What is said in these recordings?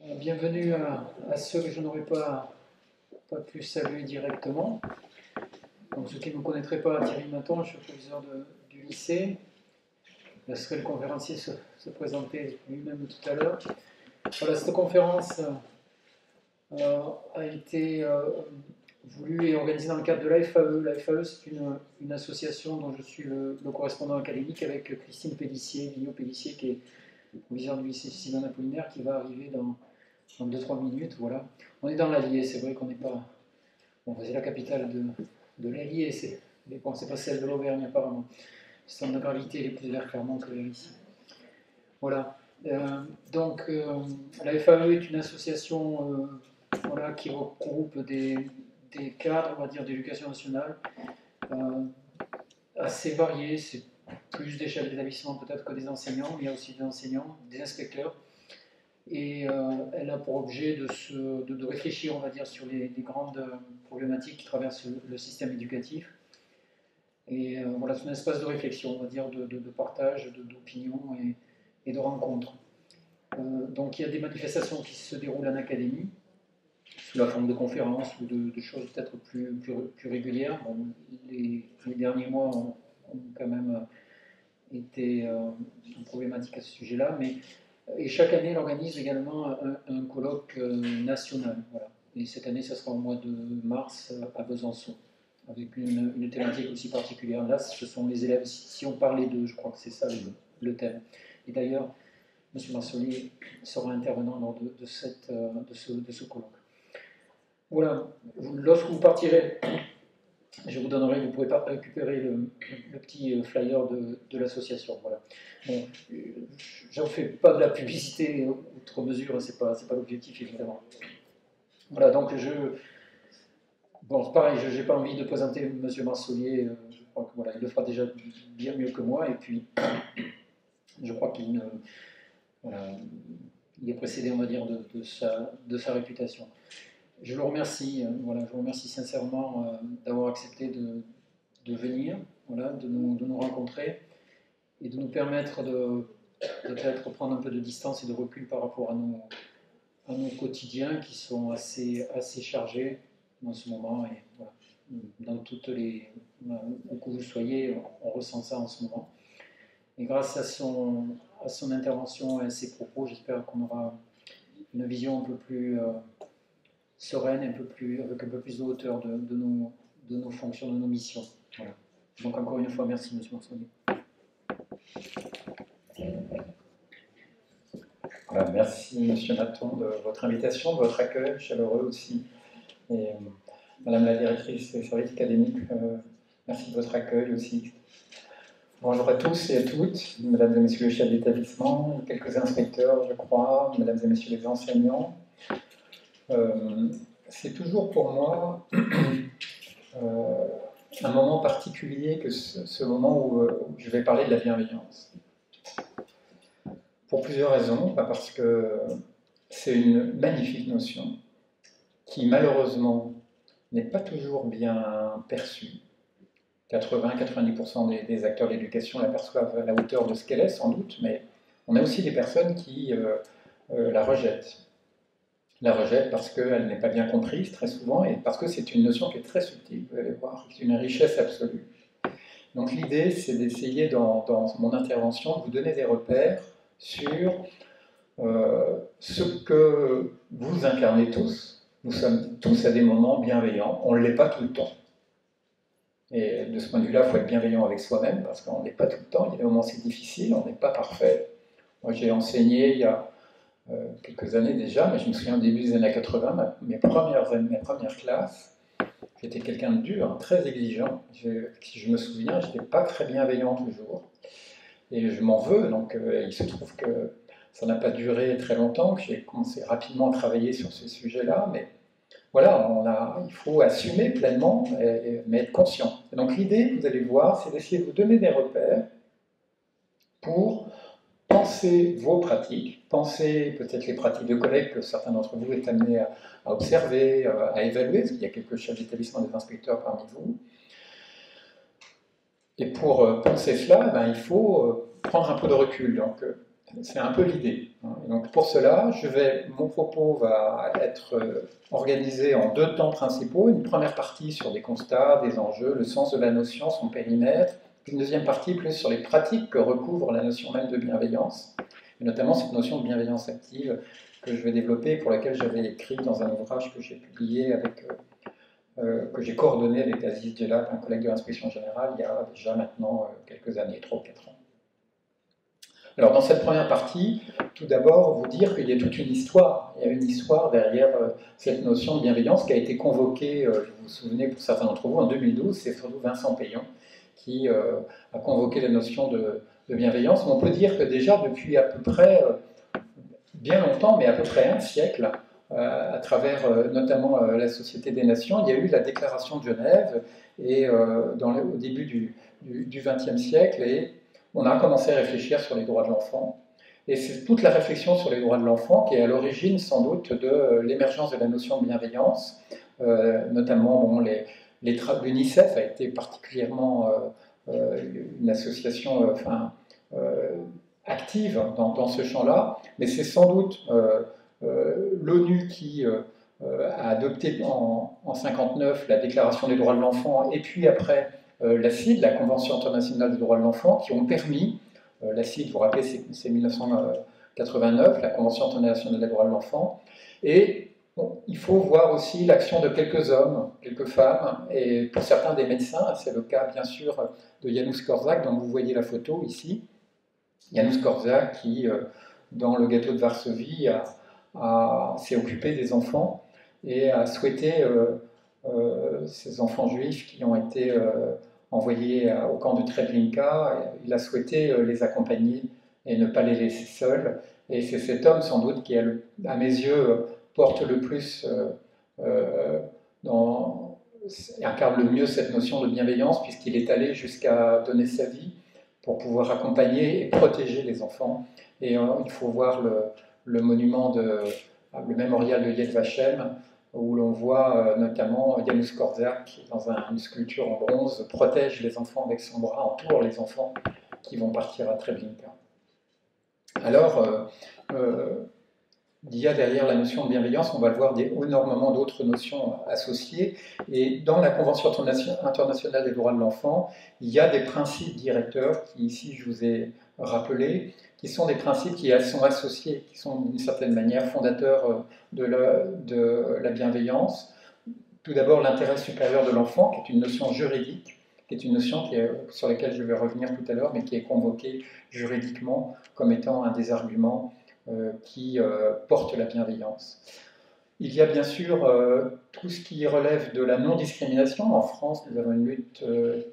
Bienvenue à ceux que je n'aurais pas pu saluer directement. Donc, ceux qui ne me connaîtraient pas, Thierry Maton, je suis proviseur du lycée. Je laisserai le conférencier se présenter lui-même tout à l'heure. Voilà, cette conférence a été voulue et organisée dans le cadre de l'AFAE. L'AFAE, c'est une association dont je suis le correspondant académique avec Christine Pélissier, Guillaume Pélissier, qui est proviseur du lycée Simon Apollinaire, qui va arriver dans 2-3 minutes, voilà. On est dans l'Allier, c'est vrai qu'on n'est pas... Bon, c'est la capitale de l'Allier, mais bon, c'est pas celle de l'Auvergne apparemment. Le centre de gravité est plus vers Clermont que vers ici. Voilà. La FAE est une association voilà, qui regroupe des cadres, on va dire, d'éducation nationale assez variés. C'est plus des chefs d'établissement peut-être que des enseignants, mais il y a aussi des enseignants, des inspecteurs. Et elle a pour objet de réfléchir, on va dire, sur les grandes problématiques qui traversent le système éducatif. Et voilà, c'est un espace de réflexion, on va dire, de partage, d'opinion et de rencontre. Donc il y a des manifestations qui se déroulent en académie, sous la forme de conférences ou de choses peut-être plus régulières. Bon, les derniers mois ont quand même été problématiques à ce sujet-là, et chaque année, elle organise également un colloque national. Voilà. Et cette année, ça sera au mois de mars à Besançon, avec une thématique aussi particulière. Là, ce sont les élèves, si on parlait d'eux, je crois que c'est ça le thème. Et d'ailleurs, M. Marcelier sera intervenant lors de ce colloque. Voilà. Lorsque vous partirez, je vous donnerai, vous pourrez récupérer le petit flyer de l'association. Voilà. Bon, j'en fais pas de la publicité outre mesure, c'est pas l'objectif évidemment. Voilà, donc bon, pareil, je n'ai pas envie de présenter M. Marcelier, je crois que voilà, il le fera déjà bien mieux que moi, et puis je crois qu'il voilà, il est précédé, on va dire, de sa réputation. Je le remercie, voilà, je vous remercie sincèrement d'avoir accepté de venir, voilà, de nous rencontrer et de nous permettre de peut-être prendre un peu de distance et de recul par rapport à nos quotidiens qui sont assez chargés en ce moment. Et voilà, dans toutes les... où que vous soyez, on ressent ça en ce moment. Et grâce à son intervention et à ses propos, j'espère qu'on aura une vision un peu plus sereine, avec un peu plus de hauteur de nos fonctions, de nos missions. Voilà. Donc encore une fois, merci M. Marcelier. Voilà, merci M. Maton de votre invitation, de votre accueil chaleureux aussi. Et Madame la directrice des services académiques, merci de votre accueil aussi. Bonjour à tous et à toutes, Mesdames et Messieurs les chefs d'établissement, quelques inspecteurs, je crois, Mesdames et Messieurs les enseignants. C'est toujours pour moi un moment particulier que ce moment où je vais parler de la bienveillance. Pour plusieurs raisons, parce que c'est une magnifique notion qui malheureusement n'est pas toujours bien perçue. 80-90% des acteurs de l'éducation l'aperçoivent à la hauteur de ce qu'elle est sans doute, mais on a aussi des personnes qui la rejettent. La rejettent parce qu'elle n'est pas bien comprise très souvent et parce que c'est une notion qui est très subtile, vous allez voir, qui est une richesse absolue. Donc l'idée, c'est d'essayer dans mon intervention de vous donner des repères sur ce que vous incarnez tous. Nous sommes tous à des moments bienveillants, on ne l'est pas tout le temps. Et de ce point de vue-là, il faut être bienveillant avec soi-même, parce qu'on ne l'est pas tout le temps, il y a des moments où c'est difficile, on n'est pas parfait. Moi j'ai enseigné il y a quelques années déjà, mais je me souviens au début des années 80, mes premières classes, j'étais quelqu'un de dur, très exigeant. Si je me souviens, je n'étais pas très bienveillant toujours. Et je m'en veux, donc il se trouve que ça n'a pas duré très longtemps, que j'ai commencé rapidement à travailler sur ces sujets-là, mais voilà, il faut assumer pleinement, mais être conscient. Et donc l'idée, vous allez voir, c'est d'essayer de vous donner des repères pour penser vos pratiques, penser peut-être les pratiques de collègues que certains d'entre vous êtes amenés à observer, à évaluer, parce qu'il y a quelques chefs d'établissement, des inspecteurs parmi vous. Et pour penser cela, il faut prendre un peu de recul. Donc, C'est un peu l'idée. Donc pour cela, mon propos va être organisé en 2 temps principaux. Une première partie sur des constats, des enjeux, le sens de la notion, son périmètre. Une deuxième partie plus sur les pratiques que recouvre la notion même de bienveillance, et notamment cette notion de bienveillance active que je vais développer, pour laquelle j'avais écrit dans un ouvrage que j'ai publié que j'ai coordonné avec Aziz Djellab, un collègue de l'inspection générale, il y a déjà maintenant quelques années, 3 ou 4 ans. Alors dans cette première partie, tout d'abord vous dire qu'il y a toute une histoire. Il y a une histoire derrière cette notion de bienveillance qui a été convoquée, vous vous souvenez pour certains d'entre vous, en 2012, c'est surtout Vincent Payon qui a convoqué la notion de bienveillance. Mais on peut dire que déjà depuis à peu près, bien longtemps, mais à peu près un siècle, à travers notamment la Société des Nations, il y a eu la Déclaration de Genève et, au début du XXe siècle, et on a commencé à réfléchir sur les droits de l'enfant. Et c'est toute la réflexion sur les droits de l'enfant qui est à l'origine sans doute de l'émergence de la notion de bienveillance, notamment l'UNICEF a été particulièrement une association active dans ce champ-là, mais c'est sans doute l'ONU qui a adopté en 1959 la Déclaration des droits de l'enfant, et puis après la CID, la Convention internationale des droits de l'enfant, qui ont permis, la CID, vous vous rappelez, c'est 1989, la Convention internationale des droits de l'enfant, et bon, il faut voir aussi l'action de quelques hommes, quelques femmes, et pour certains des médecins, c'est le cas bien sûr de Janusz Korczak, dont vous voyez la photo ici. Janusz Korczak qui, dans le ghetto de Varsovie, s'est occupé des enfants et a souhaité ces enfants juifs qui ont été envoyés au camp de Treblinka, il a souhaité les accompagner et ne pas les laisser seuls. Et c'est cet homme, sans doute, qui, à mes yeux, porte le plus, incarne le mieux cette notion de bienveillance, puisqu'il est allé jusqu'à donner sa vie pour pouvoir accompagner et protéger les enfants. Et il faut voir le monument, le mémorial de Yad Vashem, où l'on voit notamment Janusz Korczak, qui, dans une sculpture en bronze, protège les enfants avec son bras, entoure les enfants qui vont partir à Treblinka. Alors, il y a derrière la notion de bienveillance, on va le voir, énormément d'autres notions associées. Et dans la Convention internationale des droits de l'enfant, il y a des principes directeurs qui, ici, je vous ai rappelés, qui sont des principes qui sont associés, qui sont d'une certaine manière fondateurs de la bienveillance. Tout d'abord, l'intérêt supérieur de l'enfant, qui est une notion juridique, qui est une notion sur laquelle je vais revenir tout à l'heure, mais qui est convoquée juridiquement comme étant un des arguments qui porte la bienveillance. Il y a bien sûr tout ce qui relève de la non-discrimination. En France, nous avons une lutte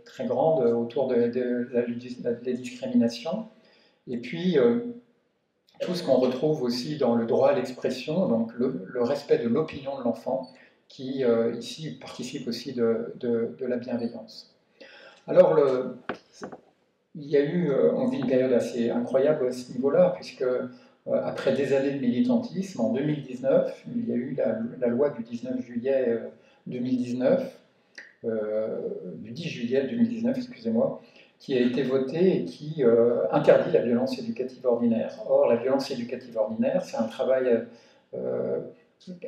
très grande autour des discriminations. Et puis, tout ce qu'on retrouve aussi dans le droit à l'expression, donc le respect de l'opinion de l'enfant, qui ici participe aussi de la bienveillance. Alors, il y a eu, on vit une période assez incroyable à ce niveau-là, puisque après des années de militantisme, en 2019, il y a eu la loi du 19 juillet 2019, du 10 juillet 2019, excusez-moi, qui a été votée et qui interdit la violence éducative ordinaire. Or, la violence éducative ordinaire, c'est un travail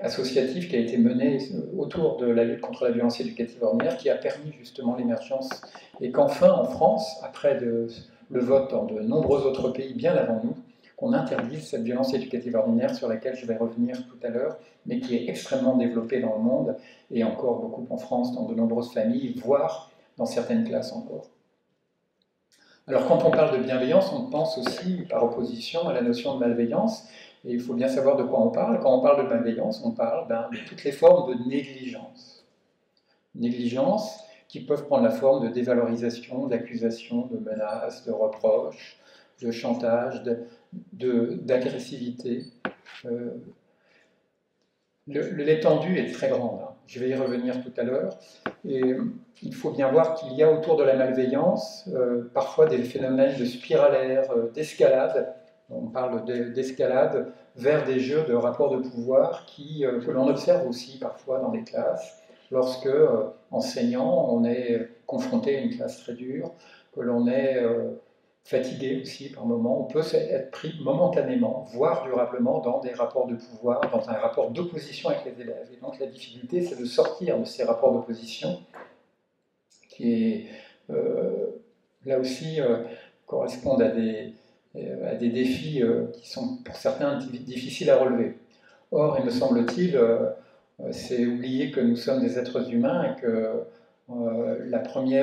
associatif qui a été mené autour de la lutte contre la violence éducative ordinaire, qui a permis justement l'émergence, et qu'enfin, en France, après le vote dans de nombreux autres pays bien avant nous, qu'on interdise cette violence éducative ordinaire sur laquelle je vais revenir tout à l'heure, mais qui est extrêmement développée dans le monde, et encore beaucoup en France, dans de nombreuses familles, voire dans certaines classes encore. Alors quand on parle de bienveillance, on pense aussi, par opposition, à la notion de malveillance, et il faut bien savoir de quoi on parle. Quand on parle de malveillance, on parle de toutes les formes de négligence. Négligence qui peuvent prendre la forme de dévalorisation, d'accusation, de menaces, de reproches, de chantage, d'agressivité. L'étendue est très grande, hein. Je vais y revenir tout à l'heure. Et il faut bien voir qu'il y a autour de la malveillance parfois des phénomènes de spiralaire, d'escalade. On parle d'escalade vers des jeux de rapports de pouvoir que l'on observe aussi parfois dans les classes, lorsque, enseignant, on est confronté à une classe très dure, que l'on est fatigué aussi par moments, on peut être pris momentanément, voire durablement, dans des rapports de pouvoir, dans un rapport d'opposition avec les élèves. Et donc la difficulté, c'est de sortir de ces rapports d'opposition qui, là aussi, correspondent à des défis qui sont pour certains difficiles à relever. Or, il me semble-t-il, c'est oublier que nous sommes des êtres humains et que le premier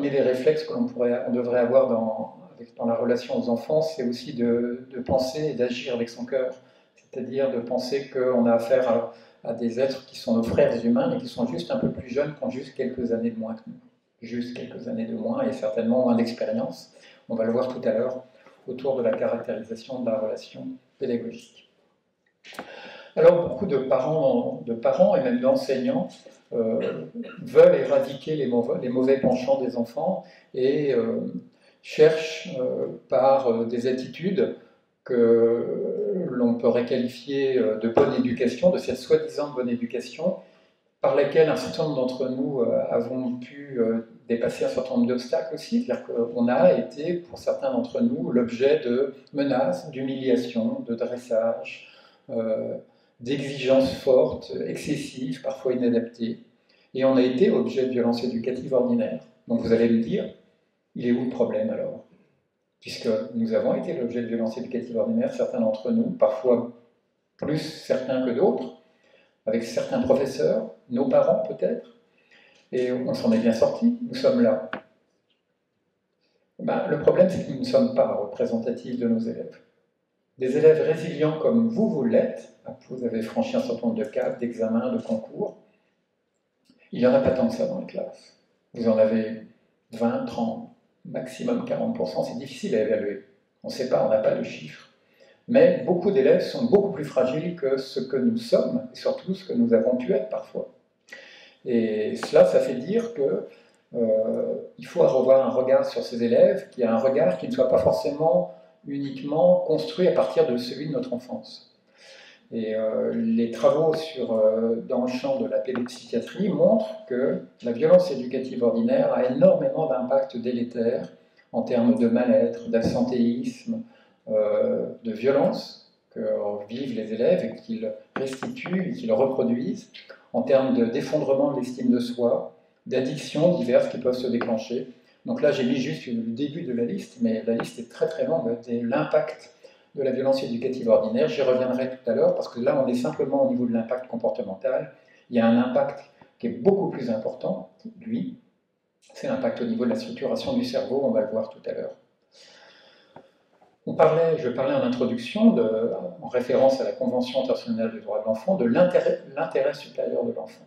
des réflexes que on devrait avoir dans la relation aux enfants, c'est aussi de penser et d'agir avec son cœur. C'est-à-dire de penser qu'on a affaire à des êtres qui sont nos frères humains, mais qui sont juste un peu plus jeunes, qui ont juste quelques années de moins que nous. Juste quelques années de moins et certainement moins d'expérience. On va le voir tout à l'heure autour de la caractérisation de la relation pédagogique. Alors beaucoup de parents et même d'enseignants veulent éradiquer les mauvais penchants des enfants et cherchent par des attitudes que l'on peut requalifier de bonne éducation, de cette soi-disant bonne éducation, par laquelle un certain nombre d'entre nous avons pu dépasser un certain nombre d'obstacles aussi. C'est-à-dire qu'on a été, pour certains d'entre nous, l'objet de menaces, d'humiliations, de dressage, d'exigences fortes, excessives, parfois inadaptées. Et on a été objet de violences éducatives ordinaires. Donc vous allez me dire, il est où le problème alors? Puisque nous avons été l'objet de violences éducatives ordinaires, certains d'entre nous, parfois plus certains que d'autres, avec certains professeurs, nos parents peut-être, et on s'en est bien sortis, nous sommes là. Le problème, c'est que nous ne sommes pas représentatifs de nos élèves. Des élèves résilients comme vous l'êtes, vous avez franchi un certain nombre de cadres, d'examens, de concours, il n'y en a pas tant que ça dans les classes. Vous en avez 20, 30, maximum 40%, c'est difficile à évaluer. On ne sait pas, on n'a pas de chiffres. Mais beaucoup d'élèves sont beaucoup plus fragiles que ce que nous sommes, et surtout ce que nous avons pu être parfois. Et cela, ça fait dire qu'il faut revoir un regard sur ces élèves, qui a un regard qui ne soit pas forcément uniquement construit à partir de celui de notre enfance. Et les travaux dans le champ de la pédopsychiatrie montrent que la violence éducative ordinaire a énormément d'impact délétère en termes de mal-être, d'absentéisme, de violence que vivent les élèves et qu'ils restituent et qu'ils reproduisent, en termes d'effondrement de l'estime de soi, d'addictions diverses qui peuvent se déclencher. Donc là, j'ai mis juste le début de la liste, mais la liste est très très longue, l'impact de la violence éducative ordinaire. J'y reviendrai tout à l'heure, parce que là, on est simplement au niveau de l'impact comportemental. Il y a un impact qui est beaucoup plus important, lui, c'est l'impact au niveau de la structuration du cerveau, on va le voir tout à l'heure. Je parlais en introduction, en référence à la Convention internationale des droits de l'enfant, de l'intérêt supérieur de l'enfant.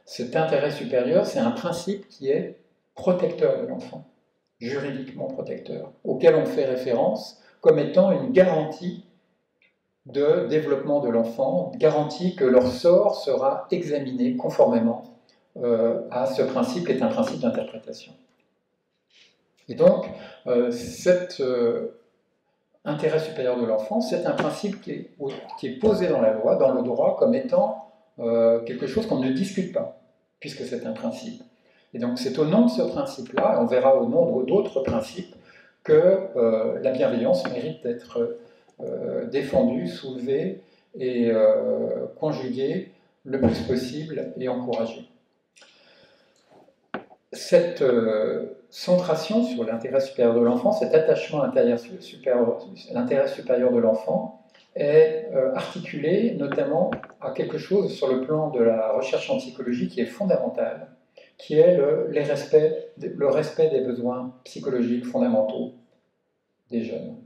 Cet intérêt supérieur, c'est un principe qui est protecteur de l'enfant, juridiquement protecteur, auquel on fait référence comme étant une garantie de développement de l'enfant, garantie que leur sort sera examiné conformément à ce principe qui est un principe d'interprétation. Et donc, cet intérêt supérieur de l'enfant, c'est un principe qui est posé dans la loi, dans le droit, comme étant quelque chose qu'on ne discute pas, puisque c'est un principe. Et donc c'est au nom de ce principe-là, et on verra au nom d'autres principes, que la bienveillance mérite d'être défendue, soulevée et conjuguée le plus possible et encouragée. Cette centration sur l'intérêt supérieur de l'enfant, cet attachement à l'intérêt supérieur de l'enfant est articulé notamment à quelque chose sur le plan de la recherche en psychologie qui est fondamental, qui est le respect des besoins psychologiques fondamentaux des jeunes.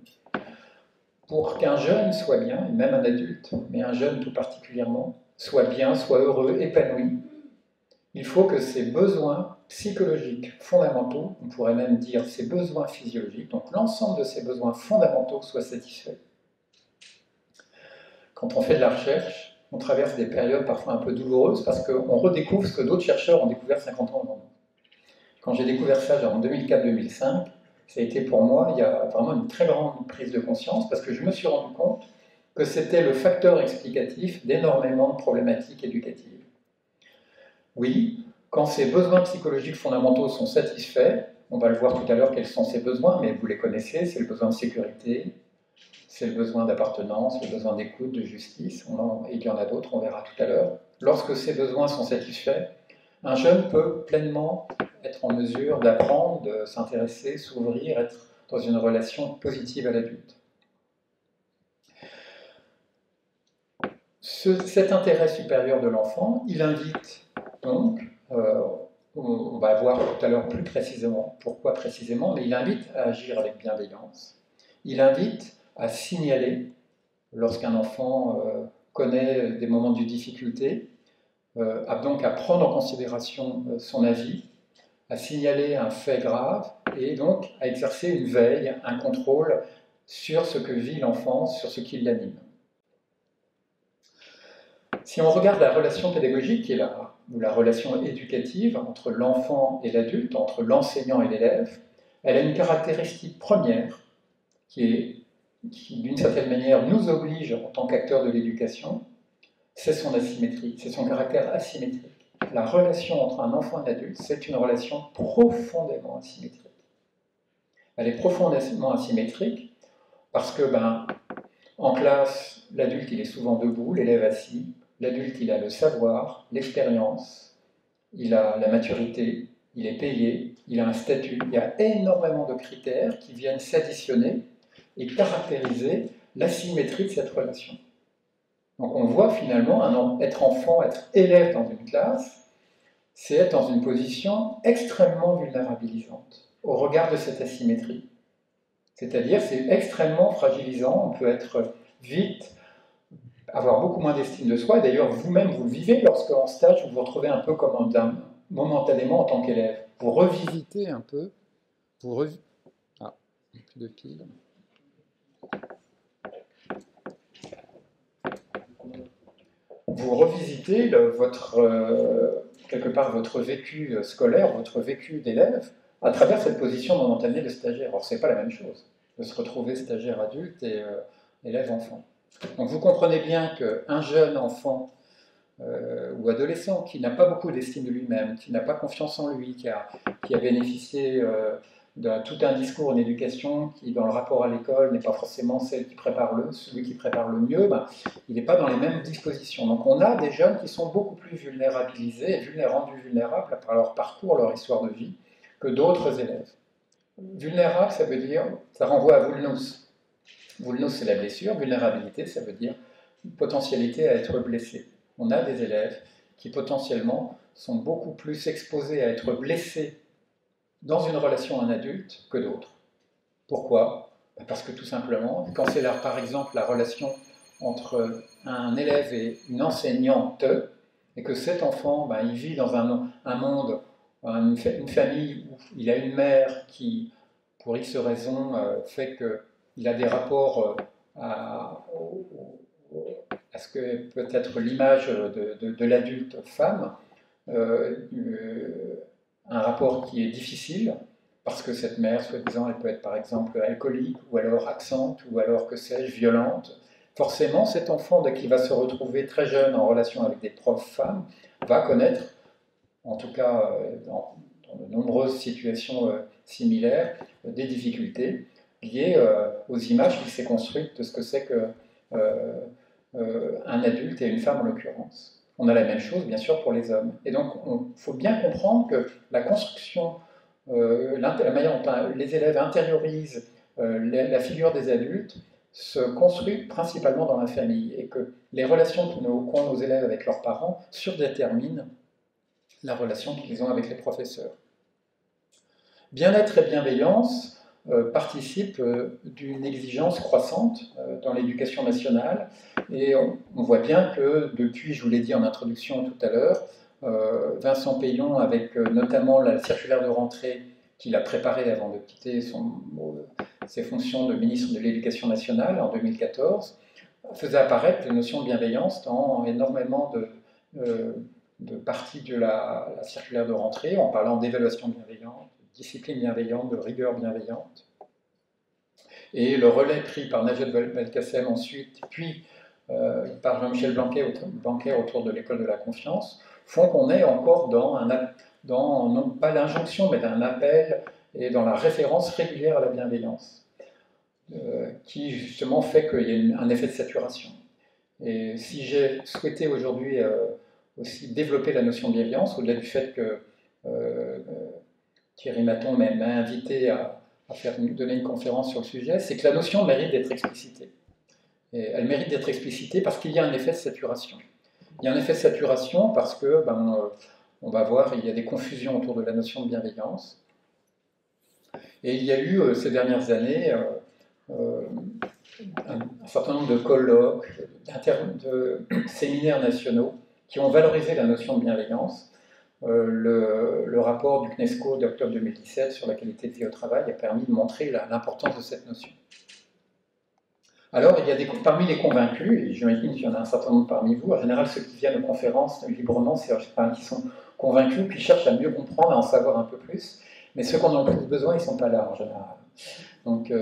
Pour qu'un jeune soit bien, et même un adulte, mais un jeune tout particulièrement, soit bien, soit heureux, épanoui, il faut que ses besoins psychologiques fondamentaux, on pourrait même dire ses besoins physiologiques, donc l'ensemble de ses besoins fondamentaux soient satisfaits. Quand on fait de la recherche, on traverse des périodes parfois un peu douloureuses parce qu'on redécouvre ce que d'autres chercheurs ont découvert 50 ans avant nous. Quand j'ai découvert ça en 2004-2005, ça a été pour moi, il y a vraiment une très grande prise de conscience parce que je me suis rendu compte que c'était le facteur explicatif d'énormément de problématiques éducatives. Oui, quand ces besoins psychologiques fondamentaux sont satisfaits, on va le voir tout à l'heure, quels sont ses besoins, mais vous les connaissez, c'est le besoin de sécurité, c'est le besoin d'appartenance, le besoin d'écoute, de justice, et il y en a d'autres, on verra tout à l'heure. Lorsque ces besoins sont satisfaits, un jeune peut pleinement être en mesure d'apprendre, de s'intéresser, s'ouvrir, être dans une relation positive à l'adulte. Cet intérêt supérieur de l'enfant, il invite donc, on va voir tout à l'heure plus précisément pourquoi précisément, mais il invite à agir avec bienveillance. Il invite à signaler lorsqu'un enfant connaît des moments de difficulté, donc à prendre en considération son avis, à signaler un fait grave et donc à exercer une veille, un contrôle sur ce que vit l'enfant, sur ce qui l'anime. Si on regarde la relation pédagogique ou la relation éducative entre l'enfant et l'adulte, entre l'enseignant et l'élève, elle a une caractéristique première qui d'une certaine manière nous oblige en tant qu'acteurs de l'éducation, c'est son asymétrie, c'est son caractère asymétrique. La relation entre un enfant et un adulte, c'est une relation profondément asymétrique. Elle est profondément asymétrique parce que, en classe, l'adulte il est souvent debout, l'élève assis. L'adulte il a le savoir, l'expérience, il a la maturité, il est payé, il a un statut. Il y a énormément de critères qui viennent s'additionner et caractériser l'asymétrie de cette relation. Donc on voit finalement être enfant, être élève dans une classe, c'est être dans une position extrêmement vulnérabilisante au regard de cette asymétrie. C'est-à-dire c'est extrêmement fragilisant, on peut être vite, avoir beaucoup moins d'estime de soi, et d'ailleurs vous-même vous le vivez lorsque en stage vous vous retrouvez un peu comme momentanément en tant qu'élève. Vous revisitez un peu, ah, plus de piles. Vous revisitez quelque part votre vécu scolaire, votre vécu d'élève, à travers cette position momentanée de stagiaire. Or, ce n'est pas la même chose de se retrouver stagiaire adulte et élève enfant. Donc vous comprenez bien qu'un jeune enfant ou adolescent qui n'a pas beaucoup d'estime de lui-même, qui n'a pas confiance en lui, qui a bénéficié de tout un discours, une éducation qui, dans le rapport à l'école, n'est pas forcément celui qui prépare le mieux, il n'est pas dans les mêmes dispositions. Donc on a des jeunes qui sont beaucoup plus vulnérabilisés et rendus vulnérables par leur parcours, leur histoire de vie, que d'autres élèves. Vulnérable, ça veut dire, ça renvoie à vulnus. Vulnus, c'est la blessure. Vulnérabilité, ça veut dire potentialité à être blessé. On a des élèves qui potentiellement sont beaucoup plus exposés à être blessés dans une relation à un adulte que d'autres. Pourquoi ? Parce que tout simplement, quand c'est par exemple la relation entre un élève et une enseignante, et que cet enfant, il vit dans un monde, une famille où il a une mère qui, pour X raisons, fait qu'il a des rapports à ce que peut être l'image de l'adulte femme, un rapport qui est difficile, parce que cette mère, soi-disant, elle peut être par exemple alcoolique, ou alors absente, ou alors, que sais-je, violente. Forcément, cet enfant, dès qu'il va se retrouver très jeune en relation avec des profs femmes, va connaître, en tout cas dans de nombreuses situations similaires, des difficultés liées aux images qu'il s'est construites de ce que c'est qu'un adulte et une femme en l'occurrence. On a la même chose, bien sûr, pour les hommes. Et donc, il faut bien comprendre que la construction, la manière dont les élèves intériorisent la figure des adultes se construit principalement dans la famille, et que les relations qu'ont nos élèves avec leurs parents surdéterminent la relation qu'ils ont avec les professeurs. Bien-être et bienveillance participent d'une exigence croissante dans l'éducation nationale, et on voit bien que depuis, je vous l'ai dit en introduction tout à l'heure, Vincent Peillon, avec notamment la circulaire de rentrée qu'il a préparée avant de quitter ses fonctions de ministre de l'Éducation nationale en 2014, faisait apparaître la notion de bienveillance dans énormément de parties de la circulaire de rentrée, en parlant d'évaluation bienveillante, de discipline bienveillante, de rigueur bienveillante. Et le relais pris par Najat Belkacem ensuite, puis par Jean-Michel Blanquer autour de l'école de la confiance, font qu'on est encore dans non pas l'injonction, mais d'un appel et dans la référence régulière à la bienveillance, qui justement fait qu'il y a un effet de saturation. Et si j'ai souhaité aujourd'hui aussi développer la notion de bienveillance, au-delà du fait que Thierry Maton m'a invité à donner une conférence sur le sujet, c'est que la notion mérite d'être explicitée. Et elle mérite d'être explicitée parce qu'il y a un effet de saturation. Il y a un effet de saturation parce que, on va voir, il y a des confusions autour de la notion de bienveillance. Et il y a eu ces dernières années un certain nombre de colloques, de séminaires nationaux qui ont valorisé la notion de bienveillance. Le rapport du CNESCO d'octobre 2017 sur la qualité de vie au travail a permis de montrer l'importance de cette notion. Alors, il y a parmi les convaincus, et j'imagine qu'il y en a un certain nombre parmi vous, en général ceux qui viennent aux conférences librement, c'est qui sont convaincus, qui cherchent à mieux comprendre, à en savoir un peu plus, mais ceux qui en ont le plus besoin, ils ne sont pas là en général. Donc,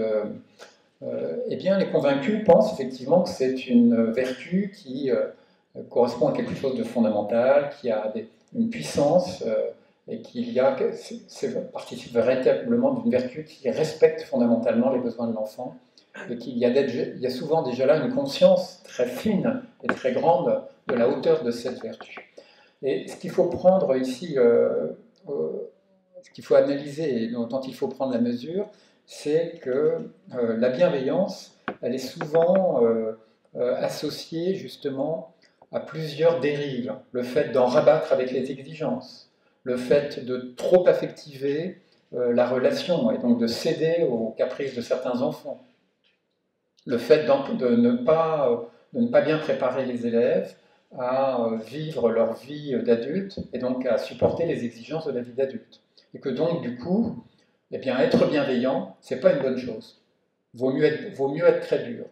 eh bien, les convaincus pensent effectivement que c'est une vertu qui correspond à quelque chose de fondamental, qui a une puissance, et participe véritablement d'une vertu qui respecte fondamentalement les besoins de l'enfant, et qu'il y a souvent déjà là une conscience très fine et très grande de la hauteur de cette vertu. Et ce qu'il faut prendre ici, ce qu'il faut analyser et dont il faut prendre la mesure, c'est que la bienveillance, elle est souvent associée justement à plusieurs dérives. Le fait d'en rabattre avec les exigences, le fait de trop affectiver la relation et donc de céder aux caprices de certains enfants, le fait de ne pas bien préparer les élèves à vivre leur vie d'adulte et donc à supporter les exigences de la vie d'adulte. Et que donc, du coup, eh bien, être bienveillant, c'est pas une bonne chose. Vaut mieux être très dur.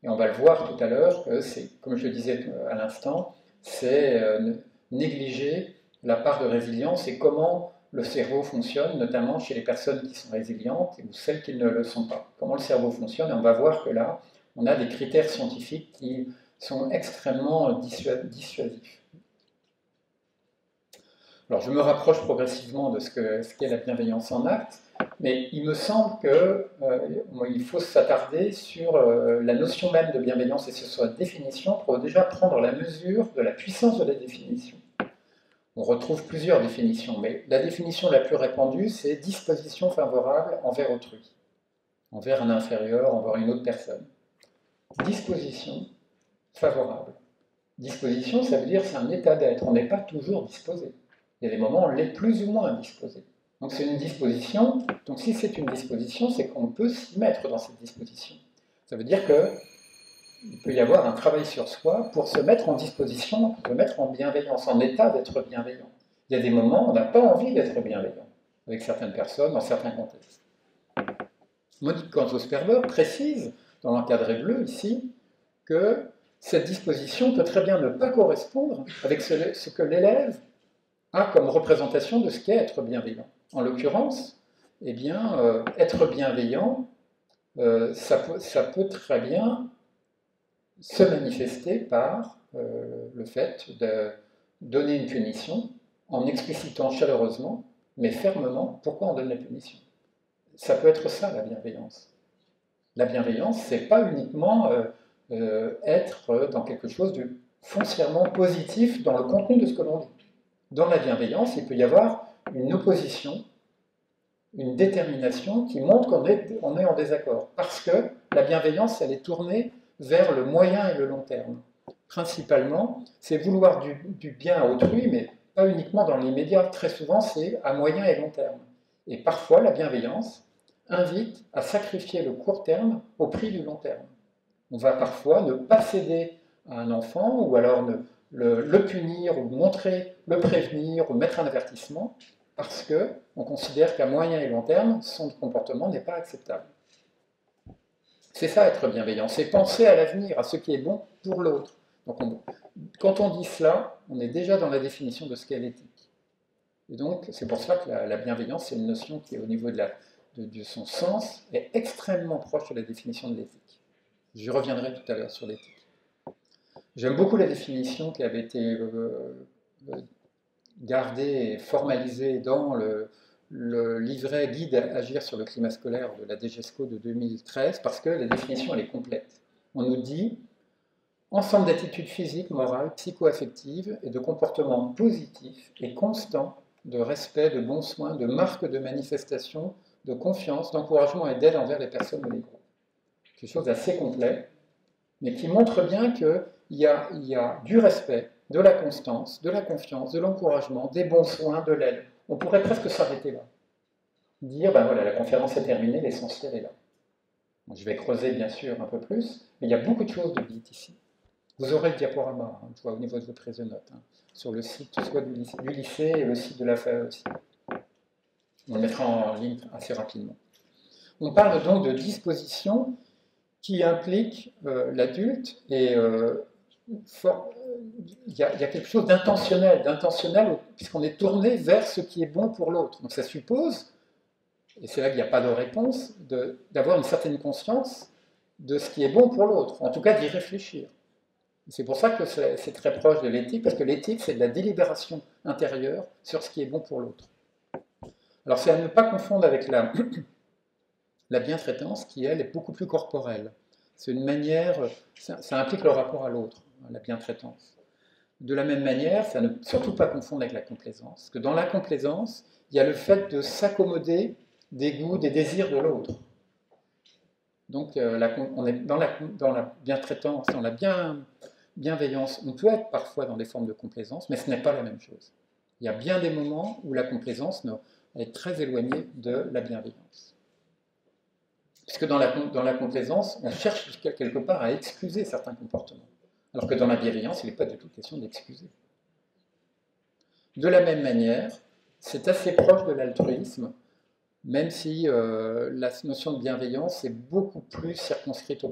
Et on va le voir tout à l'heure, que c'est, comme je le disais à l'instant, c'est négliger la part de résilience et comment le cerveau fonctionne, notamment chez les personnes qui sont résilientes ou celles qui ne le sont pas. Comment le cerveau fonctionne, et on va voir que là, on a des critères scientifiques qui sont extrêmement dissuasifs. Alors, je me rapproche progressivement de ce qu'est la bienveillance en acte, mais il me semble qu'il faut s'attarder sur la notion même de bienveillance et sur sa définition pour déjà prendre la mesure de la puissance de la définition. On retrouve plusieurs définitions, mais la définition la plus répandue, c'est disposition favorable envers autrui, envers un inférieur, envers une autre personne. Disposition favorable. Disposition, ça veut dire c'est un état d'être, on n'est pas toujours disposé. Il y a des moments où on l'est plus ou moins disposé. Donc c'est une disposition, donc si c'est une disposition, c'est qu'on peut s'y mettre dans cette disposition. Ça veut dire qu'il peut y avoir un travail sur soi pour se mettre en disposition, pour se mettre en bienveillance, en état d'être bienveillant. Il y a des moments où on n'a pas envie d'être bienveillant avec certaines personnes, dans certains contextes. Monique Kanzo-Sperber précise, dans l'encadré bleu ici, que cette disposition peut très bien ne pas correspondre avec ce que l'élève a comme représentation de ce qu'est être bienveillant. En l'occurrence, eh bien, être bienveillant, ça peut très bien se manifester par le fait de donner une punition en explicitant chaleureusement, mais fermement, pourquoi on donne la punition. Ça peut être ça, la bienveillance. La bienveillance, c'est pas uniquement être dans quelque chose de foncièrement positif dans le contenu de ce que l'on dit. Dans la bienveillance, il peut y avoir une opposition, une détermination qui montre qu'on est en désaccord. Parce que la bienveillance, elle est tournée vers le moyen et le long terme. Principalement, c'est vouloir du bien à autrui, mais pas uniquement dans l'immédiat. Très souvent, c'est à moyen et long terme. Et parfois, la bienveillance invite à sacrifier le court terme au prix du long terme. On va parfois ne pas céder à un enfant, ou alors le punir, ou le prévenir, ou mettre un avertissement, parce qu'on considère qu'à moyen et long terme, son comportement n'est pas acceptable. C'est ça être bienveillant, c'est penser à l'avenir, à ce qui est bon pour l'autre. Donc quand on dit cela, on est déjà dans la définition de ce qu'est l'éthique. Et donc c'est pour cela que la bienveillance, c'est une notion qui, au niveau de son sens, est extrêmement proche de la définition de l'éthique. Je reviendrai tout à l'heure sur l'éthique. J'aime beaucoup la définition qui avait été gardée et formalisée dans le livret guide à agir sur le climat scolaire de la DGESCO de 2013 parce que la définition elle est complète. On nous dit ensemble d'attitudes physiques, morales, psycho-affectives et de comportements positifs et constants de respect, de bons soins, de marques de manifestation, de confiance, d'encouragement et d'aide envers les personnes ou les groupes. Quelque chose d'assez complet, mais qui montre bien qu'il y a du respect, de la constance, de la confiance, de l'encouragement, des bons soins, de l'aide. On pourrait presque s'arrêter là. Dire, ben voilà, la conférence est terminée, l'essentiel est là. Donc, je vais creuser bien sûr un peu plus, mais il y a beaucoup de choses de dites ici. Vous aurez le diaporama, je vois au niveau de votre prise de notes, sur le site soit du lycée et le site de la FAE aussi. On le mettra en ligne assez rapidement. On parle donc de dispositions qui impliquent l'adulte et il y a quelque chose d'intentionnel, puisqu'on est tourné vers ce qui est bon pour l'autre. Donc ça suppose, et c'est là qu'il n'y a pas de réponse, d'avoir une certaine conscience de ce qui est bon pour l'autre, en tout cas d'y réfléchir. C'est pour ça que c'est très proche de l'éthique, parce que l'éthique, c'est de la délibération intérieure sur ce qui est bon pour l'autre. Alors c'est à ne pas confondre avec la bientraitance, qui, elle, est beaucoup plus corporelle. C'est une manière, ça implique le rapport à l'autre, la bientraitance. De la même manière, c'est à ne surtout pas confondre avec la complaisance, parce que dans la complaisance, il y a le fait de s'accommoder des goûts, des désirs de l'autre. Donc on est dans la bientraitance, dans la bienveillance. On peut être parfois dans des formes de complaisance, mais ce n'est pas la même chose. Il y a bien des moments où la complaisance est très éloignée de la bienveillance. Puisque dans la complaisance, on cherche quelque part à excuser certains comportements. Alors que dans la bienveillance, il n'est pas du tout question d'excuser. De la même manière, c'est assez proche de l'altruisme, même si la notion de bienveillance est beaucoup plus circonscrite au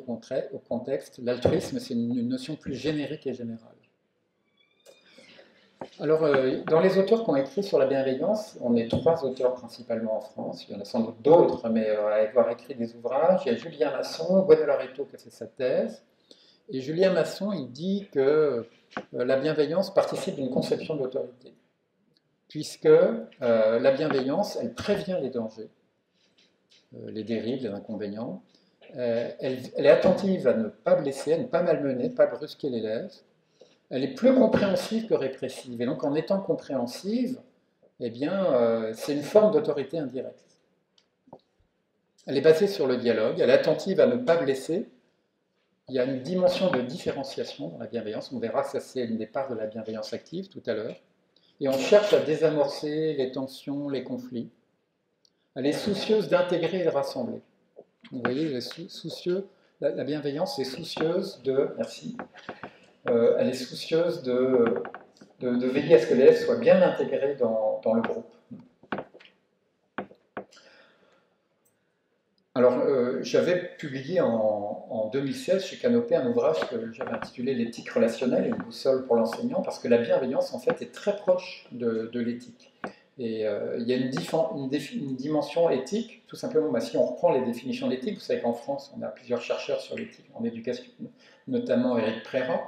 contexte. L'altruisme, c'est une notion plus générique et générale. Alors, dans les auteurs qui ont écrit sur la bienveillance, on est 3 auteurs principalement en France, il y en a sans doute d'autres, mais à avoir écrit des ouvrages, il y a Julien Masson, Gwen Loreto qui a fait sa thèse, et Julien Masson, il dit que la bienveillance participe d'une conception de l'autorité, puisque la bienveillance, elle prévient les dangers, les dérives, les inconvénients, elle est attentive à ne pas blesser, à ne pas malmener, à ne pas brusquer l'élève. Elle est plus compréhensive que répressive. Et donc, en étant compréhensive, eh bien, c'est une forme d'autorité indirecte. Elle est basée sur le dialogue, elle est attentive à ne pas blesser. Il y a une dimension de différenciation dans la bienveillance. On verra que ça, c'est une des parts de la bienveillance active tout à l'heure. Et on cherche à désamorcer les tensions, les conflits. Elle est soucieuse d'intégrer et de rassembler. Vous voyez, la bienveillance est soucieuse de... Merci. Elle est soucieuse de veiller à ce que l'élève soit bien intégré dans le groupe. Alors, j'avais publié en 2016 chez Canopé un ouvrage que j'avais intitulé « L'éthique relationnelle, une boussole pour l'enseignant », parce que la bienveillance, en fait, est très proche de l'éthique. Et il y a une dimension éthique, tout simplement, si on reprend les définitions d'éthique, vous savez qu'en France, on a plusieurs chercheurs sur l'éthique en éducation, notamment Éric Prérat.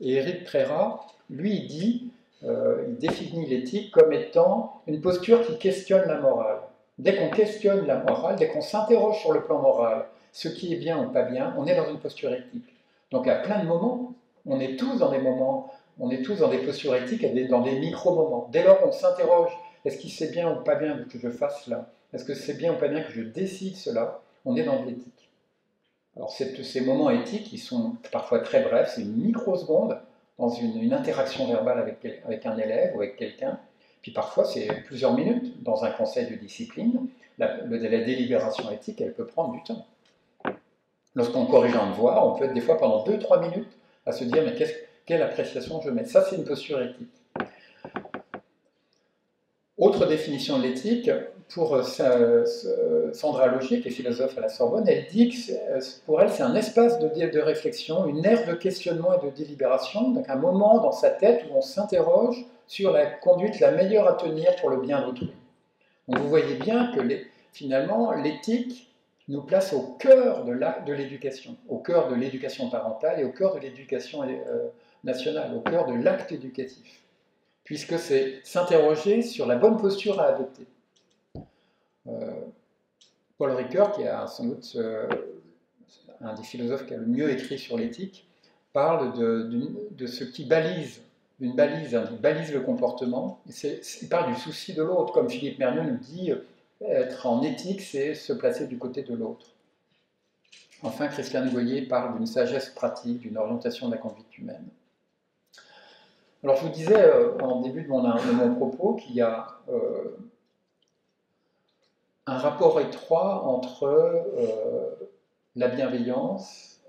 Et Éric Prérat, lui, il définit l'éthique comme étant une posture qui questionne la morale. Dès qu'on questionne la morale, dès qu'on s'interroge sur le plan moral, ce qui est bien ou pas bien, on est dans une posture éthique. Donc à plein de moments, on est tous dans des postures éthiques, dans des micro-moments. Dès lors, on s'interroge, est-ce qu'il c'est bien ou pas bien que je fasse cela? Est-ce que c'est bien ou pas bien que je décide cela? On est dans de l'éthique. Alors ces moments éthiques, ils sont parfois très brefs, c'est une microseconde dans une interaction verbale avec un élève ou avec quelqu'un, puis parfois c'est plusieurs minutes dans un conseil de discipline. La délibération éthique, elle peut prendre du temps. Lorsqu'on corrige un devoir, on peut être des fois pendant 2-3 minutes à se dire mais quelle appréciation je mets. Ça, c'est une posture éthique. Autre définition de l'éthique, pour Sandra Logier, qui est philosophe à la Sorbonne, elle dit que pour elle, c'est un espace de réflexion, une ère de questionnement et de délibération, donc un moment dans sa tête où on s'interroge sur la conduite la meilleure à tenir pour le bien d'autrui. Donc vous voyez bien que finalement, l'éthique nous place au cœur de l'éducation, au cœur de l'éducation parentale et au cœur de l'éducation nationale, au cœur de l'acte éducatif, puisque c'est s'interroger sur la bonne posture à adopter. Paul Ricoeur, qui est sans doute un des philosophes qui a le mieux écrit sur l'éthique, parle de ce qui balise, d'une balise, hein, qui balise le comportement. Il parle du souci de l'autre, comme Philippe Mernion nous dit, être en éthique, c'est se placer du côté de l'autre. Enfin, Christiane Goyer parle d'une sagesse pratique, d'une orientation de la conduite humaine. Alors, je vous disais en début de mon propos qu'il y a un rapport étroit entre la bienveillance,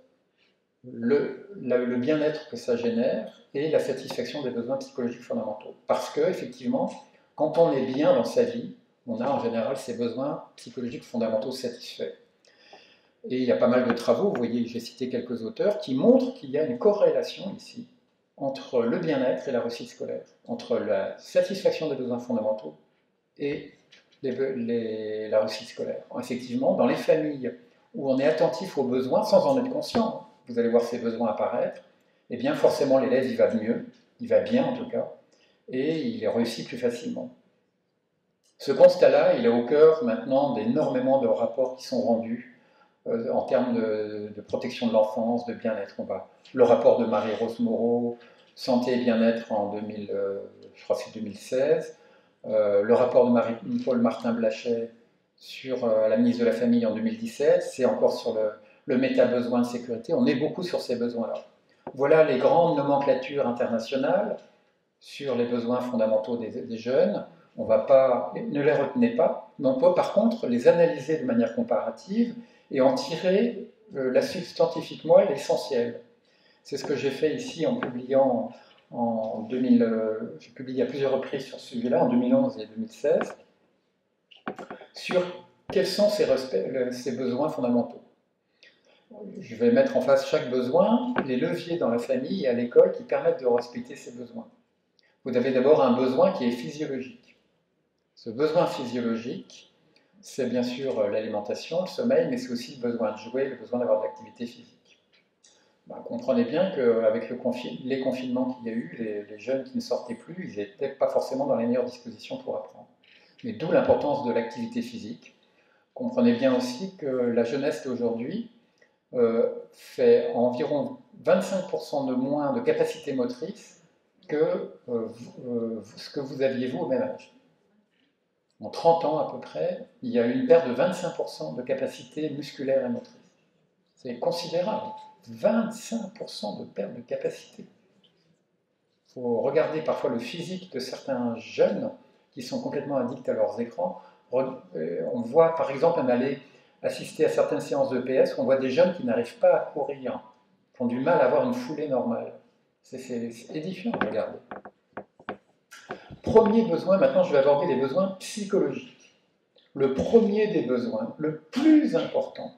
le bien-être que ça génère et la satisfaction des besoins psychologiques fondamentaux. Parce que, effectivement, quand on est bien dans sa vie, on a en général ses besoins psychologiques fondamentaux satisfaits. Et il y a pas mal de travaux, vous voyez, j'ai cité quelques auteurs, qui montrent qu'il y a une corrélation ici entre le bien-être et la réussite scolaire, entre la satisfaction des besoins fondamentaux et la réussite scolaire. Effectivement, dans les familles où on est attentif aux besoins sans en être conscient, vous allez voir ces besoins apparaître, eh bien forcément l'élève il va mieux, il va bien en tout cas, et il réussit plus facilement. Ce constat-là, il est au cœur maintenant d'énormément de rapports qui sont rendus en termes de protection de l'enfance, de bien-être. Le rapport de Marie-Rose Moreau, Santé et bien-être en 2016, le rapport de Paul Martin Blachet sur la ministre de la Famille en 2017, c'est encore sur le méta-besoin de sécurité. On est beaucoup sur ces besoins-là. Voilà les grandes nomenclatures internationales sur les besoins fondamentaux des jeunes. Ne les retenez pas, mais on peut par contre les analyser de manière comparative et en tirer la substantifique moelle l'essentiel. C'est ce que j'ai fait ici en publiant en 2000, j'ai publié à plusieurs reprises sur celui-là, en 2011 et 2016, sur quels sont ces besoins fondamentaux. Je vais mettre en face chaque besoin les leviers dans la famille et à l'école qui permettent de respecter ces besoins. Vous avez d'abord un besoin qui est physiologique. Ce besoin physiologique, c'est bien sûr l'alimentation, le sommeil, mais c'est aussi le besoin de jouer, le besoin d'avoir de l'activité physique. Comprenez bien qu'avec les confinements qu'il y a eu, les jeunes qui ne sortaient plus, ils n'étaient pas forcément dans les meilleures dispositions pour apprendre. Mais d'où l'importance de l'activité physique. Comprenez bien aussi que la jeunesse d'aujourd'hui fait environ 25% de moins de capacité motrice que ce que vous aviez vous au même âge. En 30 ans à peu près, il y a une perte de 25% de capacité musculaire et motrice. C'est considérable. 25% de perte de capacité. Il faut regarder parfois le physique de certains jeunes qui sont complètement addicts à leurs écrans. On voit par exemple même aller assister à certaines séances de PS où on voit des jeunes qui n'arrivent pas à courir, qui ont du mal à avoir une foulée normale. C'est édifiant à regarder. Premier besoin, maintenant je vais aborder les besoins psychologiques. Le premier des besoins, le plus important.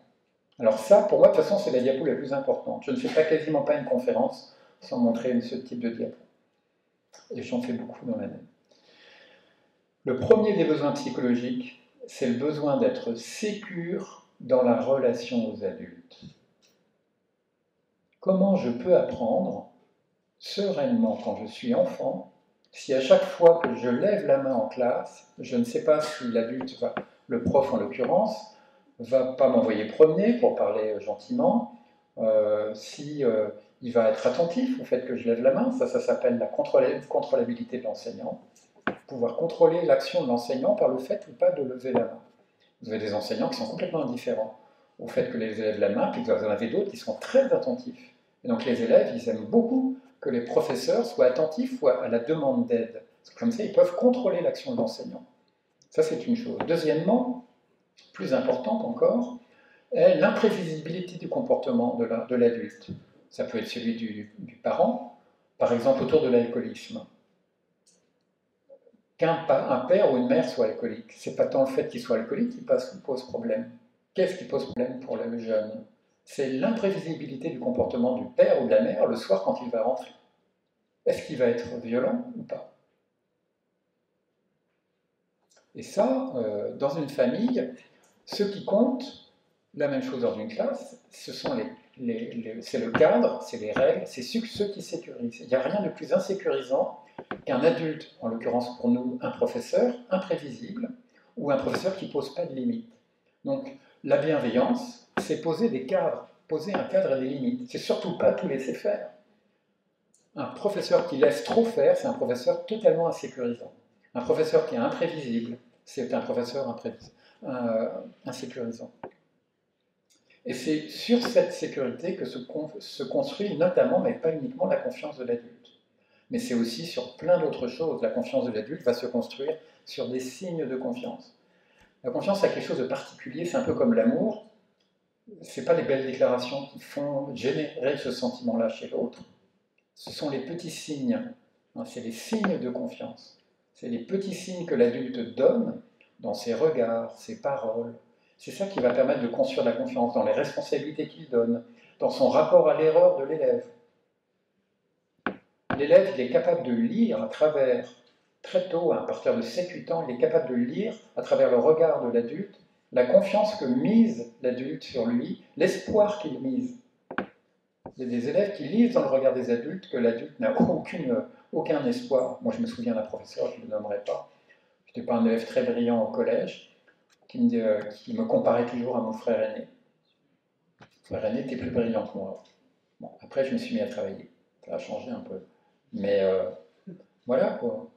Alors ça, pour moi, de toute façon, c'est la diapo la plus importante. Je ne fais quasiment pas une conférence sans montrer ce type de diapo. Et j'en fais beaucoup dans l'année. Le premier des besoins psychologiques, c'est le besoin d'être sécure dans la relation aux adultes. Comment je peux apprendre sereinement quand je suis enfant si à chaque fois que je lève la main en classe, je ne sais pas si l'adulte, le prof en l'occurrence, va pas m'envoyer promener pour parler gentiment, si il va être attentif au fait que je lève la main, ça s'appelle la contrôlabilité de l'enseignant, pouvoir contrôler l'action de l'enseignant par le fait ou pas de lever la main. Vous avez des enseignants qui sont complètement indifférents au fait que les élèves lèvent la main, puis vous en avez d'autres qui sont très attentifs. Et donc les élèves, ils aiment beaucoup que les professeurs soient attentifs à la demande d'aide. Comme ça, ils peuvent contrôler l'action de l'enseignant. Ça, c'est une chose. Deuxièmement, plus importante encore, est l'imprévisibilité du comportement de l'adulte. Ça peut être celui du parent, par exemple autour de l'alcoolisme. Qu'un père ou une mère soit alcoolique, c'est pas tant le fait qu'il soit alcoolique qui pose problème. Qu'est-ce qui pose problème pour le jeune? C'est l'imprévisibilité du comportement du père ou de la mère le soir quand il va rentrer. Est-ce qu'il va être violent ou pas? Et ça, dans une famille, ce qui compte, la même chose dans une classe, c'est le cadre, c'est les règles, c'est ceux qui sécurisent. Il n'y a rien de plus insécurisant qu'un adulte, en l'occurrence pour nous un professeur, imprévisible, ou un professeur qui ne pose pas de limites. Donc la bienveillance, c'est poser des cadres, poser un cadre et des limites. C'est surtout pas tout laisser faire. Un professeur qui laisse trop faire, c'est un professeur totalement insécurisant. Un professeur qui est imprévisible, c'est un professeur insécurisant. Et c'est sur cette sécurité que se construit notamment, mais pas uniquement, la confiance de l'adulte. Mais c'est aussi sur plein d'autres choses. La confiance de l'adulte va se construire sur des signes de confiance. La confiance a quelque chose de particulier, c'est un peu comme l'amour. Ce n'est pas les belles déclarations qui font générer ce sentiment-là chez l'autre. Ce sont les petits signes, c'est les signes de confiance. C'est les petits signes que l'adulte donne dans ses regards, ses paroles. C'est ça qui va permettre de construire la confiance, dans les responsabilités qu'il donne, dans son rapport à l'erreur de l'élève. L'élève, il est capable de lire à travers, très tôt, à partir de 7-8 ans, il est capable de lire à travers le regard de l'adulte, la confiance que mise l'adulte sur lui, l'espoir qu'il mise. Il y a des élèves qui lisent dans le regard des adultes que l'adulte n'a aucun espoir. Moi, je me souviens d'un professeur, je ne le nommerai pas. Je n'étais pas un élève très brillant au collège, qui me comparait toujours à mon frère aîné. Mon frère aîné était plus brillant que moi. Bon, après, je me suis mis à travailler. Ça a changé un peu. Mais voilà, quoi.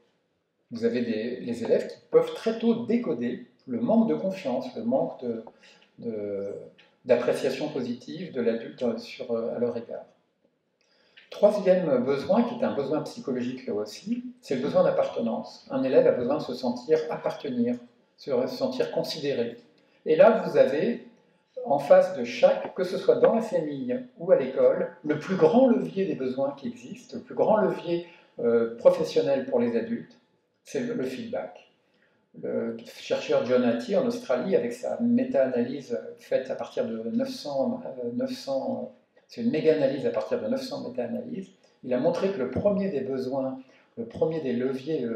Vous avez les élèves qui peuvent très tôt décoder le manque de confiance, le manque d'appréciation positive de l'adulte à leur égard. Troisième besoin, qui est un besoin psychologique là aussi, c'est le besoin d'appartenance. Un élève a besoin de se sentir appartenir, se sentir considéré. Et là, vous avez en face de chaque, que ce soit dans la famille ou à l'école, le plus grand levier des besoins qui existent, le plus grand levier professionnel pour les adultes, c'est le feedback. Le chercheur John Hattie en Australie, avec sa méta-analyse faite à partir de 900 c'est une méga-analyse à partir de 900 méta-analyses, il a montré que le premier des besoins, le premier des leviers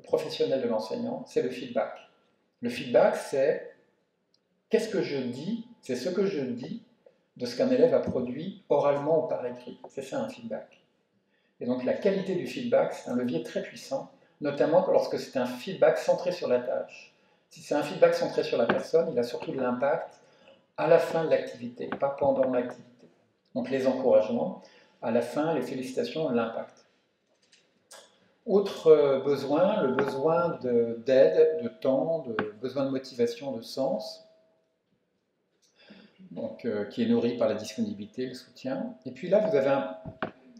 professionnels de l'enseignant, c'est le feedback. Le feedback, c'est qu'est-ce que je dis, c'est ce que je dis de ce qu'un élève a produit oralement ou par écrit. C'est ça un feedback. Et donc la qualité du feedback, c'est un levier très puissant, notamment lorsque c'est un feedback centré sur la tâche. Si c'est un feedback centré sur la personne, il a surtout de l'impact à la fin de l'activité, pas pendant l'activité. Donc les encouragements, à la fin, les félicitations, l'impact. Autre besoin, le besoin d'aide, de temps, de besoin de motivation, de sens, donc, qui est nourri par la disponibilité, le soutien. Et puis là, vous avez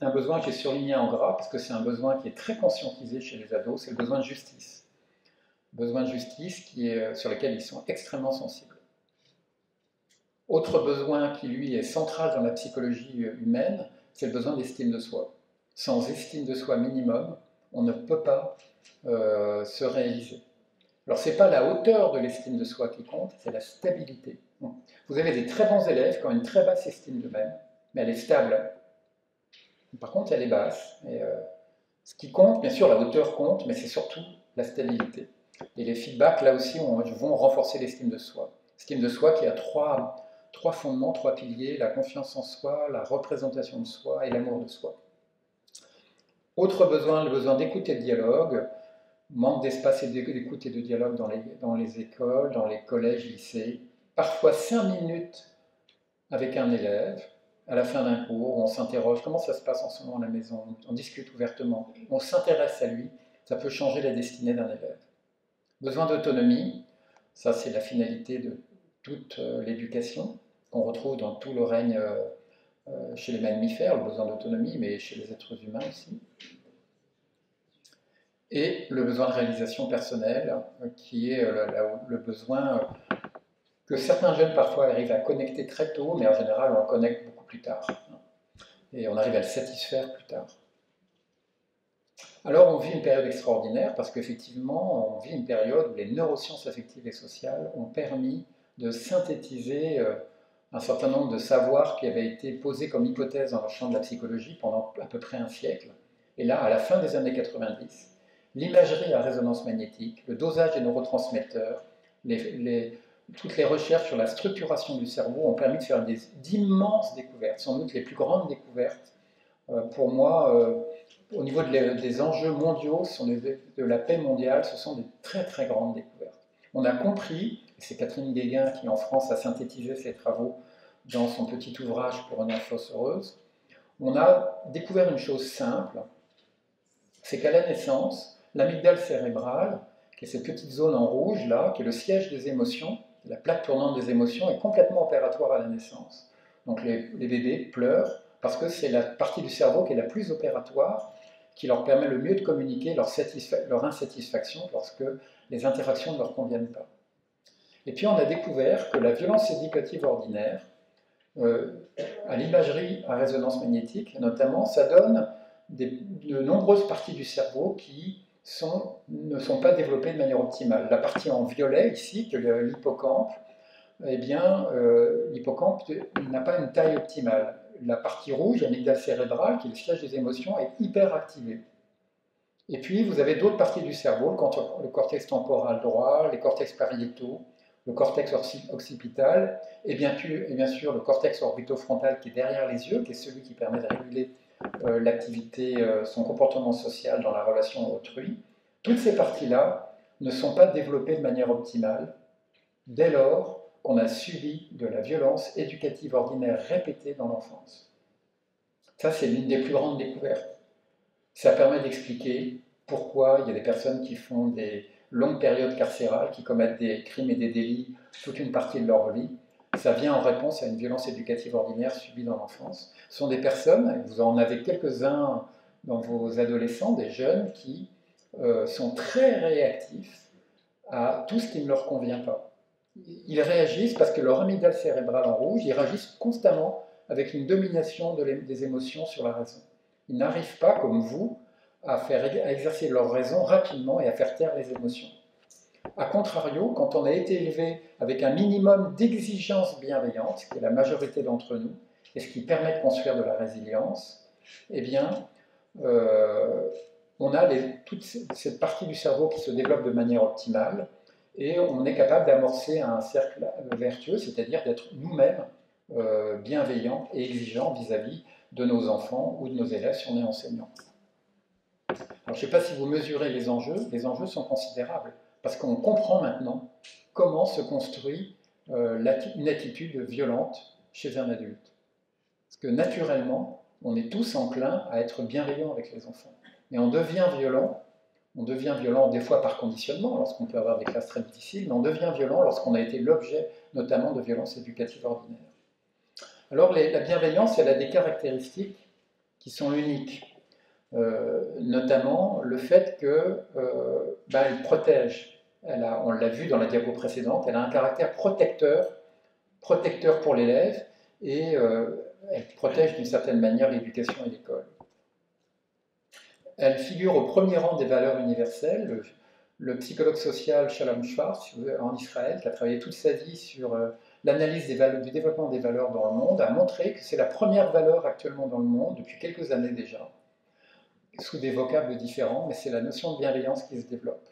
un besoin que j'ai surligné en gras, parce que c'est un besoin qui est très conscientisé chez les ados, c'est le besoin de justice. Besoin de justice sur lequel ils sont extrêmement sensibles. Autre besoin qui, lui, est central dans la psychologie humaine, c'est le besoin d'estime de soi. Sans estime de soi minimum, on ne peut pas se réaliser. Alors, ce n'est pas la hauteur de l'estime de soi qui compte, c'est la stabilité. Vous avez des très bons élèves qui ont une très basse estime d'eux-mêmes, mais elle est stable. Par contre, elle est basse. Et, ce qui compte, bien sûr, la hauteur compte, mais c'est surtout la stabilité. Et les feedbacks, là aussi, vont renforcer l'estime de soi. L'estime de soi qui a trois fondements, 3 piliers, la confiance en soi, la représentation de soi et l'amour de soi. Autre besoin, le besoin d'écoute et de dialogue, manque d'espace et d'écoute et de dialogue dans les écoles, dans les collèges, lycées. Parfois 5 minutes avec un élève, à la fin d'un cours, on s'interroge, comment ça se passe en ce moment à la maison, on discute ouvertement, on s'intéresse à lui, ça peut changer la destinée d'un élève. Besoin d'autonomie, ça c'est la finalité de toute l'éducation, qu'on retrouve dans tout le règne chez les mammifères, le besoin d'autonomie, mais chez les êtres humains aussi. Et le besoin de réalisation personnelle, qui est le besoin que certains jeunes parfois arrivent à connecter très tôt, mais en général on le connecte beaucoup plus tard. Et on arrive à le satisfaire plus tard. Alors on vit une période extraordinaire parce qu'effectivement on vit une période où les neurosciences affectives et sociales ont permis de synthétiser un certain nombre de savoirs qui avaient été posés comme hypothèses dans le champ de la psychologie pendant à peu près un siècle. Et là, à la fin des années 90, l'imagerie à résonance magnétique, le dosage des neurotransmetteurs, toutes les recherches sur la structuration du cerveau ont permis de faire d'immenses découvertes, sans doute les plus grandes découvertes. Pour moi, au niveau des enjeux mondiaux, de la paix mondiale, ce sont des très très grandes découvertes. On a compris, et c'est Catherine Guéguin qui en France a synthétisé ses travaux dans son petit ouvrage Pour une enfance heureuse, on a découvert une chose simple, c'est qu'à la naissance, l'amygdale cérébrale, qui est cette petite zone en rouge là, qui est le siège des émotions, la plaque tournante des émotions, est complètement opératoire à la naissance. Donc les bébés pleurent parce que c'est la partie du cerveau qui est la plus opératoire, qui leur permet le mieux de communiquer leur insatisfaction lorsque les interactions ne leur conviennent pas. Et puis on a découvert que la violence éducative ordinaire, à l'imagerie à résonance magnétique notamment, ça donne de nombreuses parties du cerveau qui ne sont pas développées de manière optimale. La partie en violet ici, que l'hippocampe, eh bien, l'hippocampe n'a pas une taille optimale. La partie rouge, l'amygdale cérébrale, qui est le siège des émotions, est hyper activée. Et puis, vous avez d'autres parties du cerveau, le cortex temporal droit, les cortex pariétaux, le cortex occipital, et bien sûr le cortex orbitofrontal qui est derrière les yeux, qui est celui qui permet de réguler l'activité, son comportement social dans la relation autrui. Toutes ces parties-là ne sont pas développées de manière optimale dès lors qu'on a subi de la violence éducative ordinaire répétée dans l'enfance. Ça, c'est l'une des plus grandes découvertes. Ça permet d'expliquer pourquoi il y a des personnes qui font des longues périodes carcérales, qui commettent des crimes et des délits toute une partie de leur vie. Ça vient en réponse à une violence éducative ordinaire subie dans l'enfance. Ce sont des personnes, vous en avez quelques-uns dans vos adolescents, des jeunes qui sont très réactifs à tout ce qui ne leur convient pas. Ils réagissent parce que leur amygdale cérébrale en rouge, ils réagissent constamment avec une domination des émotions sur la raison. Ils n'arrivent pas, comme vous, à exercer leur raison rapidement et à faire taire les émotions. A contrario, quand on a été élevé avec un minimum d'exigence bienveillante, ce qui est la majorité d'entre nous, et ce qui permet de construire de la résilience, eh bien, on a toute cette partie du cerveau qui se développe de manière optimale, et on est capable d'amorcer un cercle vertueux, c'est-à-dire d'être nous-mêmes bienveillants et exigeants vis-à-vis de nos enfants ou de nos élèves si on est enseignant. Alors, je ne sais pas si vous mesurez les enjeux sont considérables, parce qu'on comprend maintenant comment se construit une attitude violente chez un adulte. Parce que naturellement, on est tous enclins à être bienveillants avec les enfants. Mais on devient violent des fois par conditionnement, lorsqu'on peut avoir des classes très difficiles, mais on devient violent lorsqu'on a été l'objet notamment de violences éducatives ordinaires. Alors la bienveillance, elle a des caractéristiques qui sont uniques, notamment le fait qu'elle protège. On l'a vu dans la diapo précédente, elle a un caractère protecteur pour l'élève, et elle protège d'une certaine manière l'éducation et l'école. Elle figure au premier rang des valeurs universelles. Le psychologue social Shalom Schwartz, en Israël, qui a travaillé toute sa vie sur l'analyse du développement des valeurs dans le monde, a montré que c'est la première valeur actuellement dans le monde, depuis quelques années déjà, sous des vocables différents, mais c'est la notion de bienveillance qui se développe.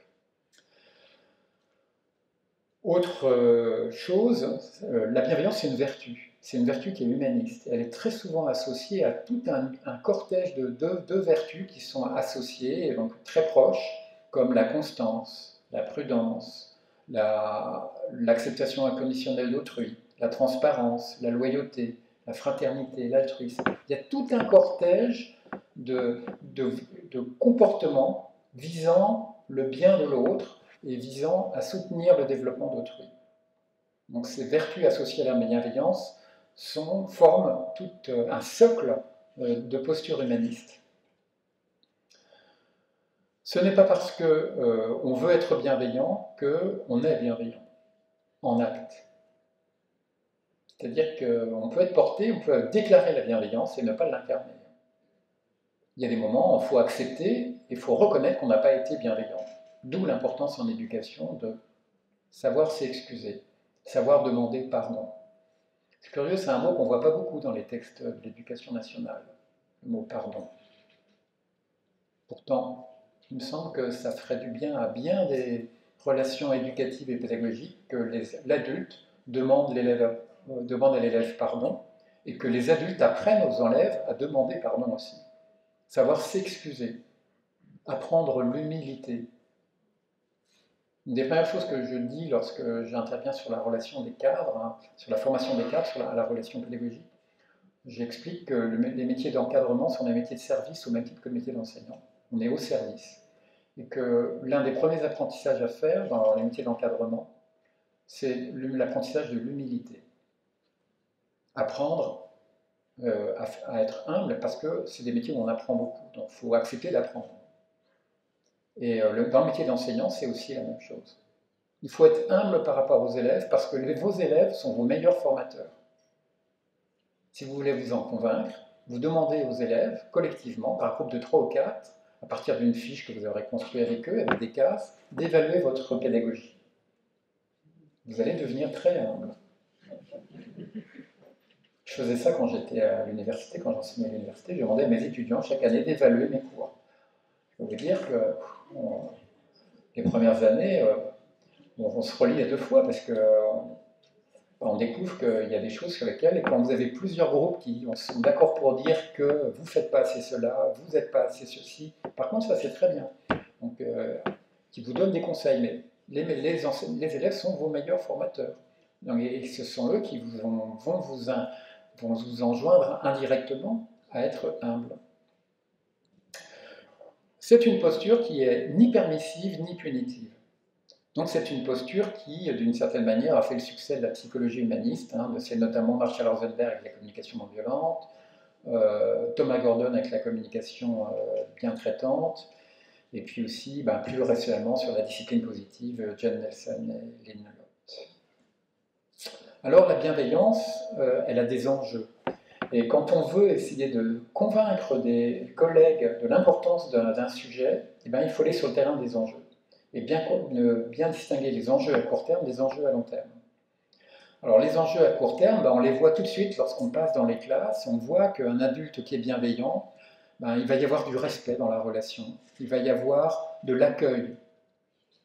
Autre chose, la bienveillance, c'est une vertu. C'est une vertu qui est humaniste. Elle est très souvent associée à tout un cortège de vertus qui sont associées, et donc très proches, comme la constance, la prudence, l'acceptation inconditionnelle d'autrui, la transparence, la loyauté, la fraternité, l'altruisme. Il y a tout un cortège de comportements visant le bien de l'autre et visant à soutenir le développement d'autrui. Donc ces vertus associées à la bienveillance forment tout un socle de posture humaniste. Ce n'est pas parce qu'on veut être bienveillant qu'on est bienveillant, en acte. C'est-à-dire qu'on peut être porté, on peut déclarer la bienveillance et ne pas l'incarner. Il y a des moments où il faut accepter et il faut reconnaître qu'on n'a pas été bienveillant. D'où l'importance en éducation de savoir s'excuser, savoir demander pardon. C'est curieux, c'est un mot qu'on ne voit pas beaucoup dans les textes de l'éducation nationale, le mot pardon. Pourtant, il me semble que ça ferait du bien à bien des relations éducatives et pédagogiques que l'adulte demande à l'élève pardon, et que les adultes apprennent aux élèves à demander pardon aussi. Savoir s'excuser, apprendre l'humilité. Une des premières choses que je dis lorsque j'interviens sur la relation des cadres, hein, sur la formation des cadres, sur la relation pédagogique, j'explique que les métiers d'encadrement sont des métiers de service au même titre que le métier d'enseignant. On est au service. Et que l'un des premiers apprentissages à faire dans les métiers d'encadrement, c'est l'apprentissage de l'humilité. Apprendre à être humble, parce que c'est des métiers où on apprend beaucoup, donc il faut accepter d'apprendre. Et dans le métier d'enseignant, c'est aussi la même chose. Il faut être humble par rapport aux élèves, parce que vos élèves sont vos meilleurs formateurs. Si vous voulez vous en convaincre, vous demandez aux élèves, collectivement, par groupe de 3 ou 4, à partir d'une fiche que vous aurez construite avec eux, avec des cases, d'évaluer votre pédagogie. Vous allez devenir très humble. Je faisais ça quand j'étais à l'université, quand j'enseignais à l'université, je demandais à mes étudiants chaque année d'évaluer mes cours. Je peux vous dire que les premières années, on se relie à 2 fois parce qu'on découvre qu'il y a des choses sur lesquelles, et quand vous avez plusieurs groupes qui sont d'accord pour dire que vous ne faites pas assez cela, vous n'êtes pas assez ceci, par contre ça c'est très bien, donc, qui vous donnent des conseils, mais les élèves sont vos meilleurs formateurs, donc, et ce sont eux qui vont vous enjoindre indirectement à être humble. C'est une posture qui est ni permissive ni punitive. Donc c'est une posture qui, d'une certaine manière, a fait le succès de la psychologie humaniste. Hein, c'est notamment Marshall Rosenberg avec la communication non violente, Thomas Gordon avec la communication bien traitante, et puis aussi, plus récemment, sur la discipline positive, John Nelson et Lynn Lott. Alors la bienveillance, elle a des enjeux. Et quand on veut essayer de convaincre des collègues de l'importance d'un sujet, il faut aller sur le terrain des enjeux. Et bien distinguer les enjeux à court terme des enjeux à long terme. Alors les enjeux à court terme, on les voit tout de suite lorsqu'on passe dans les classes, on voit qu'un adulte qui est bienveillant, il va y avoir du respect dans la relation, il va y avoir de l'accueil.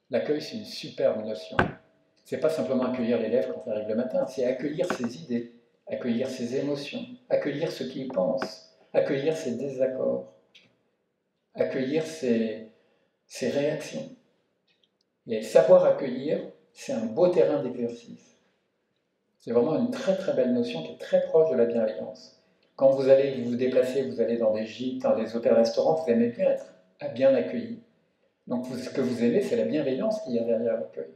L'accueil, c'est une superbe notion. C'est pas simplement accueillir l'élève quand il arrive le matin, c'est accueillir ses idées, accueillir ses émotions, accueillir ce qu'il pense, accueillir ses désaccords, accueillir ses réactions. Et savoir accueillir, c'est un beau terrain d'exercice. C'est vraiment une très très belle notion qui est très proche de la bienveillance. Quand vous allez vous déplacer, vous allez dans des gîtes, dans des hôtels-restaurants, vous aimez bien être bien accueilli. Donc ce que vous aimez, c'est la bienveillance qu'il y a derrière l'accueil.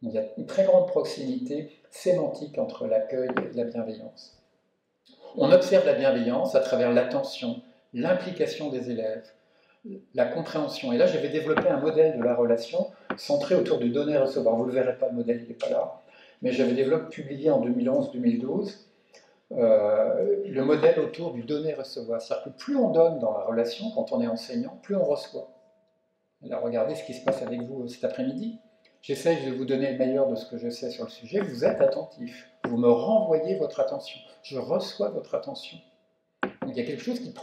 Il y a une très grande proximité sémantique entre l'accueil et la bienveillance. On observe la bienveillance à travers l'attention, l'implication des élèves, la compréhension. Et là, j'avais développé un modèle de la relation centré autour du donner-recevoir. Vous ne le verrez pas, le modèle, il n'est pas là. Mais j'avais publié en 2011-2012 le modèle autour du donner-recevoir. C'est-à-dire que plus on donne dans la relation, quand on est enseignant, plus on reçoit. Alors regardez ce qui se passe avec vous cet après-midi. J'essaie de vous donner le meilleur de ce que je sais sur le sujet. Vous êtes attentif. Vous me renvoyez votre attention. Je reçois votre attention. Donc il y a quelque chose qui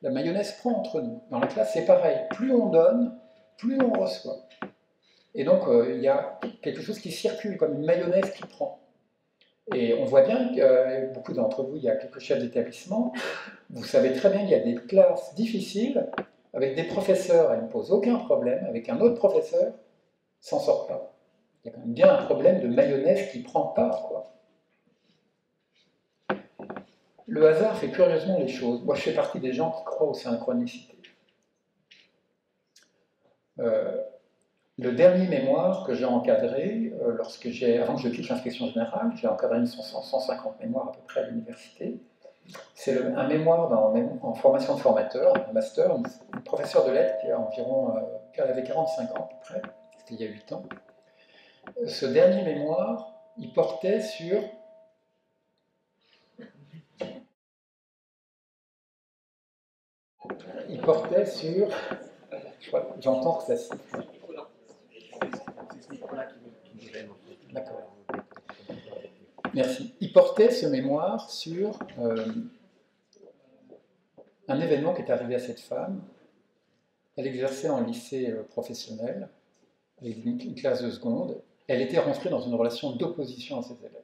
la mayonnaise prend entre nous. Dans la classe, c'est pareil. Plus on donne, plus on reçoit. Et donc, il y a quelque chose qui circule comme une mayonnaise qui prend. Et on voit bien que beaucoup d'entre vous, il y a quelques chefs d'établissement, vous savez très bien qu'il y a des classes difficiles avec des professeurs, elles ne posent aucun problème, avec un autre professeur, s'en sort pas. Il y a quand même bien un problème de mayonnaise qui ne prend pas, quoi. Le hasard fait curieusement les choses. Moi, je fais partie des gens qui croient aux synchronicités. Le dernier mémoire que j'ai encadré, avant que je quitte l'inspection générale, j'ai encadré 150 mémoires à peu près à l'université. C'est un mémoire en formation de formateur, un master, une professeure de lettres qui avait 45 ans à peu près, c'était il y a 8 ans. Ce dernier mémoire, il portait sur j'entends que ça siffle. D'accord. Merci. Il portait ce mémoire sur un événement qui est arrivé à cette femme. Elle exerçait en lycée professionnel, avec une classe de seconde. Elle était rentrée dans une relation d'opposition à ses élèves.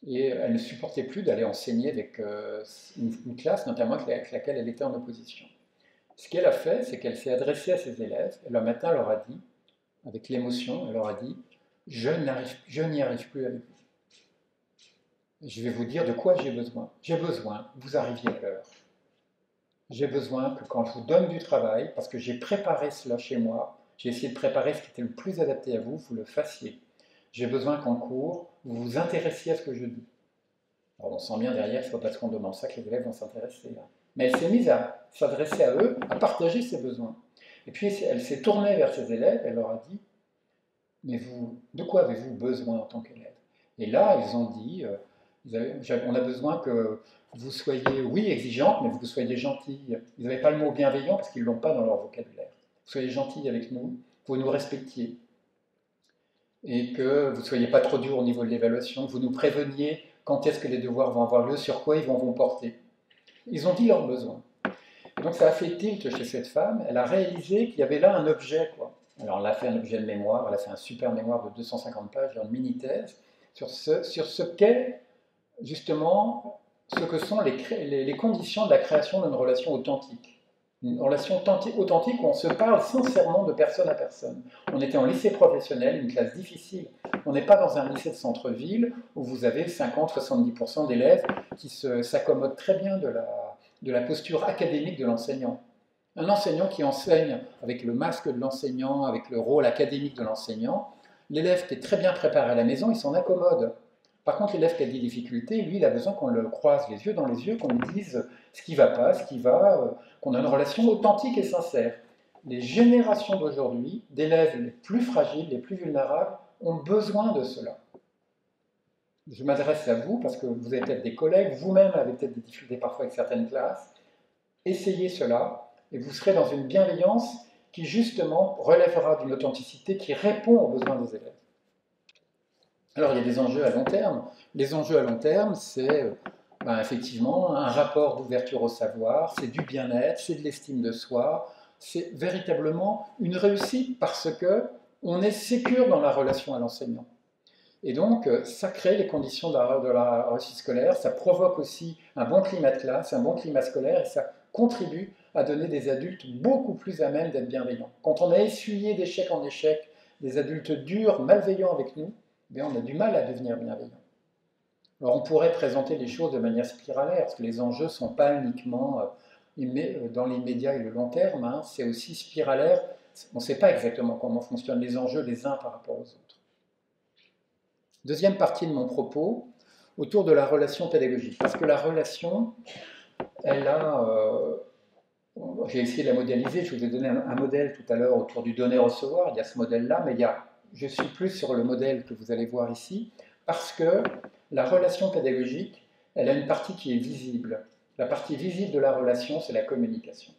Et elle ne supportait plus d'aller enseigner avec une classe, notamment avec laquelle elle était en opposition. Ce qu'elle a fait, c'est qu'elle s'est adressée à ses élèves, et le matin leur a dit avec l'émotion, elle leur a dit « Je n'y arrive plus avec vous. Je vais vous dire de quoi j'ai besoin. J'ai besoin que vous arriviez à l'heure. J'ai besoin que quand je vous donne du travail, parce que j'ai préparé cela chez moi, j'ai essayé de préparer ce qui était le plus adapté à vous, vous le fassiez. J'ai besoin qu'en cours, vous vous intéressiez à ce que je dis. » Alors on sent bien derrière, ce n'est pas parce qu'on demande ça que les élèves vont s'intéresser. Mais elle s'est mise à s'adresser à eux, à partager ses besoins. Et puis elle s'est tournée vers ses élèves, elle leur a dit « Mais vous, de quoi avez-vous besoin en tant qu'élève ?» Et là, ils ont dit on a besoin que vous soyez, oui, exigeante, mais que vous soyez gentille. Ils n'avaient pas le mot bienveillant parce qu'ils ne l'ont pas dans leur vocabulaire. Vous soyez gentille avec nous, vous nous respectiez. Et que vous ne soyez pas trop dur au niveau de l'évaluation, que vous nous préveniez quand est-ce que les devoirs vont avoir lieu, sur quoi ils vont porter. Ils ont dit leurs besoins. Et donc ça a fait tilt chez cette femme, elle a réalisé qu'il y avait là un objet, quoi. Alors elle a fait un objet de mémoire, elle a fait un super mémoire de 250 pages, une mini-thèse, sur ce qu'est justement ce que sont les conditions de la création d'une relation authentique. Une relation authentique où on se parle sincèrement de personne à personne. On était en lycée professionnel, une classe difficile. On n'est pas dans un lycée de centre-ville où vous avez 50-70% d'élèves qui s'accommodent très bien de la posture académique de l'enseignant. Un enseignant qui enseigne avec le masque de l'enseignant, avec le rôle académique de l'enseignant, l'élève qui est très bien préparé à la maison, il s'en accommode. Par contre, l'élève qui a des difficultés, lui, il a besoin qu'on le croise les yeux dans les yeux, qu'on lui dise ce qui ne va pas, ce qui va, qu'on a une relation authentique et sincère. Les générations d'aujourd'hui, d'élèves les plus fragiles, les plus vulnérables, ont besoin de cela. Je m'adresse à vous parce que vous avez peut-être des collègues, vous-même avez peut-être des difficultés parfois avec certaines classes. Essayez cela et vous serez dans une bienveillance qui justement relèvera d'une authenticité qui répond aux besoins des élèves. Alors, il y a des enjeux à long terme. Les enjeux à long terme, c'est effectivement un rapport d'ouverture au savoir, c'est du bien-être, c'est de l'estime de soi, c'est véritablement une réussite parce qu'on est sécure dans la relation à l'enseignant. Et donc, ça crée les conditions de la réussite scolaire, ça provoque aussi un bon climat de classe, un bon climat scolaire, et ça contribue à donner des adultes beaucoup plus à même d'être bienveillants. Quand on a essuyé d'échec en échec des adultes durs, malveillants avec nous, on a du mal à devenir bienveillant. Alors on pourrait présenter les choses de manière spiralaire, parce que les enjeux ne sont pas uniquement dans l'immédiat et le long terme, hein, c'est aussi spiralaire. On ne sait pas exactement comment fonctionnent les enjeux les uns par rapport aux autres. Deuxième partie de mon propos, autour de la relation pédagogique. Parce que la relation, elle a... j'ai essayé de la modéliser, je vous ai donné un modèle tout à l'heure autour du donner-recevoir, il y a ce modèle-là, mais je suis plus sur le modèle que vous allez voir ici, parce que la relation pédagogique, elle a une partie qui est visible. La partie visible de la relation, c'est la communication.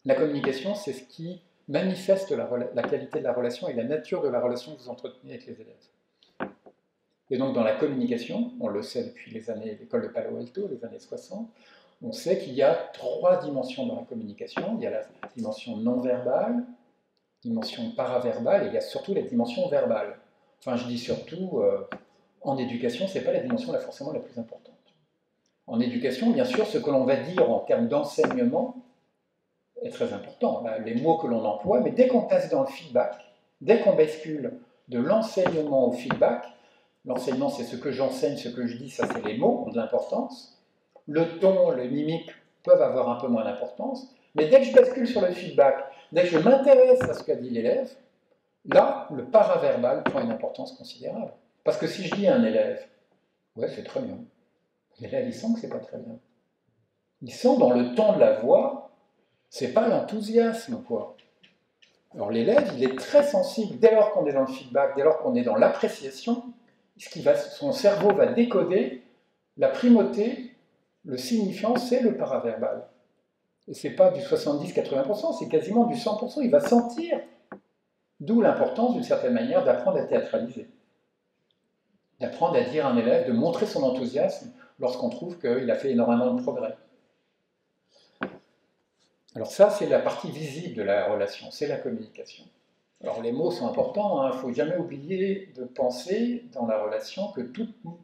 La communication, c'est ce qui manifeste la qualité de la relation et la nature de la relation que vous entretenez avec les élèves. Et donc dans la communication, on le sait depuis l'école de Palo Alto, les années 60, on sait qu'il y a 3 dimensions dans la communication. Il y a la dimension non verbale, dimension paraverbale, et il y a surtout la dimension verbale. Enfin, je dis surtout, en éducation, ce n'est pas la dimension forcément la plus importante. En éducation, bien sûr, ce que l'on va dire en termes d'enseignement est très important, les mots que l'on emploie, mais dès qu'on passe dans le feedback, dès qu'on bascule de l'enseignement au feedback, l'enseignement c'est ce que j'enseigne, ce que je dis, ça c'est les mots ont de l'importance, le ton, le mimique peuvent avoir un peu moins d'importance, mais dès que je bascule sur le feedback, dès que je m'intéresse à ce qu'a dit l'élève, là, le paraverbal prend une importance considérable. Parce que si je dis à un élève, ouais, c'est très bien, l'élève, il sent que c'est pas très bien. Il sent dans le ton de la voix, c'est pas l'enthousiasme, quoi. Alors l'élève, il est très sensible, dès lors qu'on est dans le feedback, dès lors qu'on est dans l'appréciation, son cerveau va décoder la primauté, le signifiant, c'est le paraverbal. Et c'est pas du 70-80%, c'est quasiment du 100%, il va sentir. D'où l'importance, d'une certaine manière, d'apprendre à théâtraliser. D'apprendre à dire à un élève, de montrer son enthousiasme lorsqu'on trouve qu'il a fait énormément de progrès. Alors ça, c'est la partie visible de la relation, c'est la communication. Alors les mots sont importants, il ne faut jamais oublier de penser dans la relation que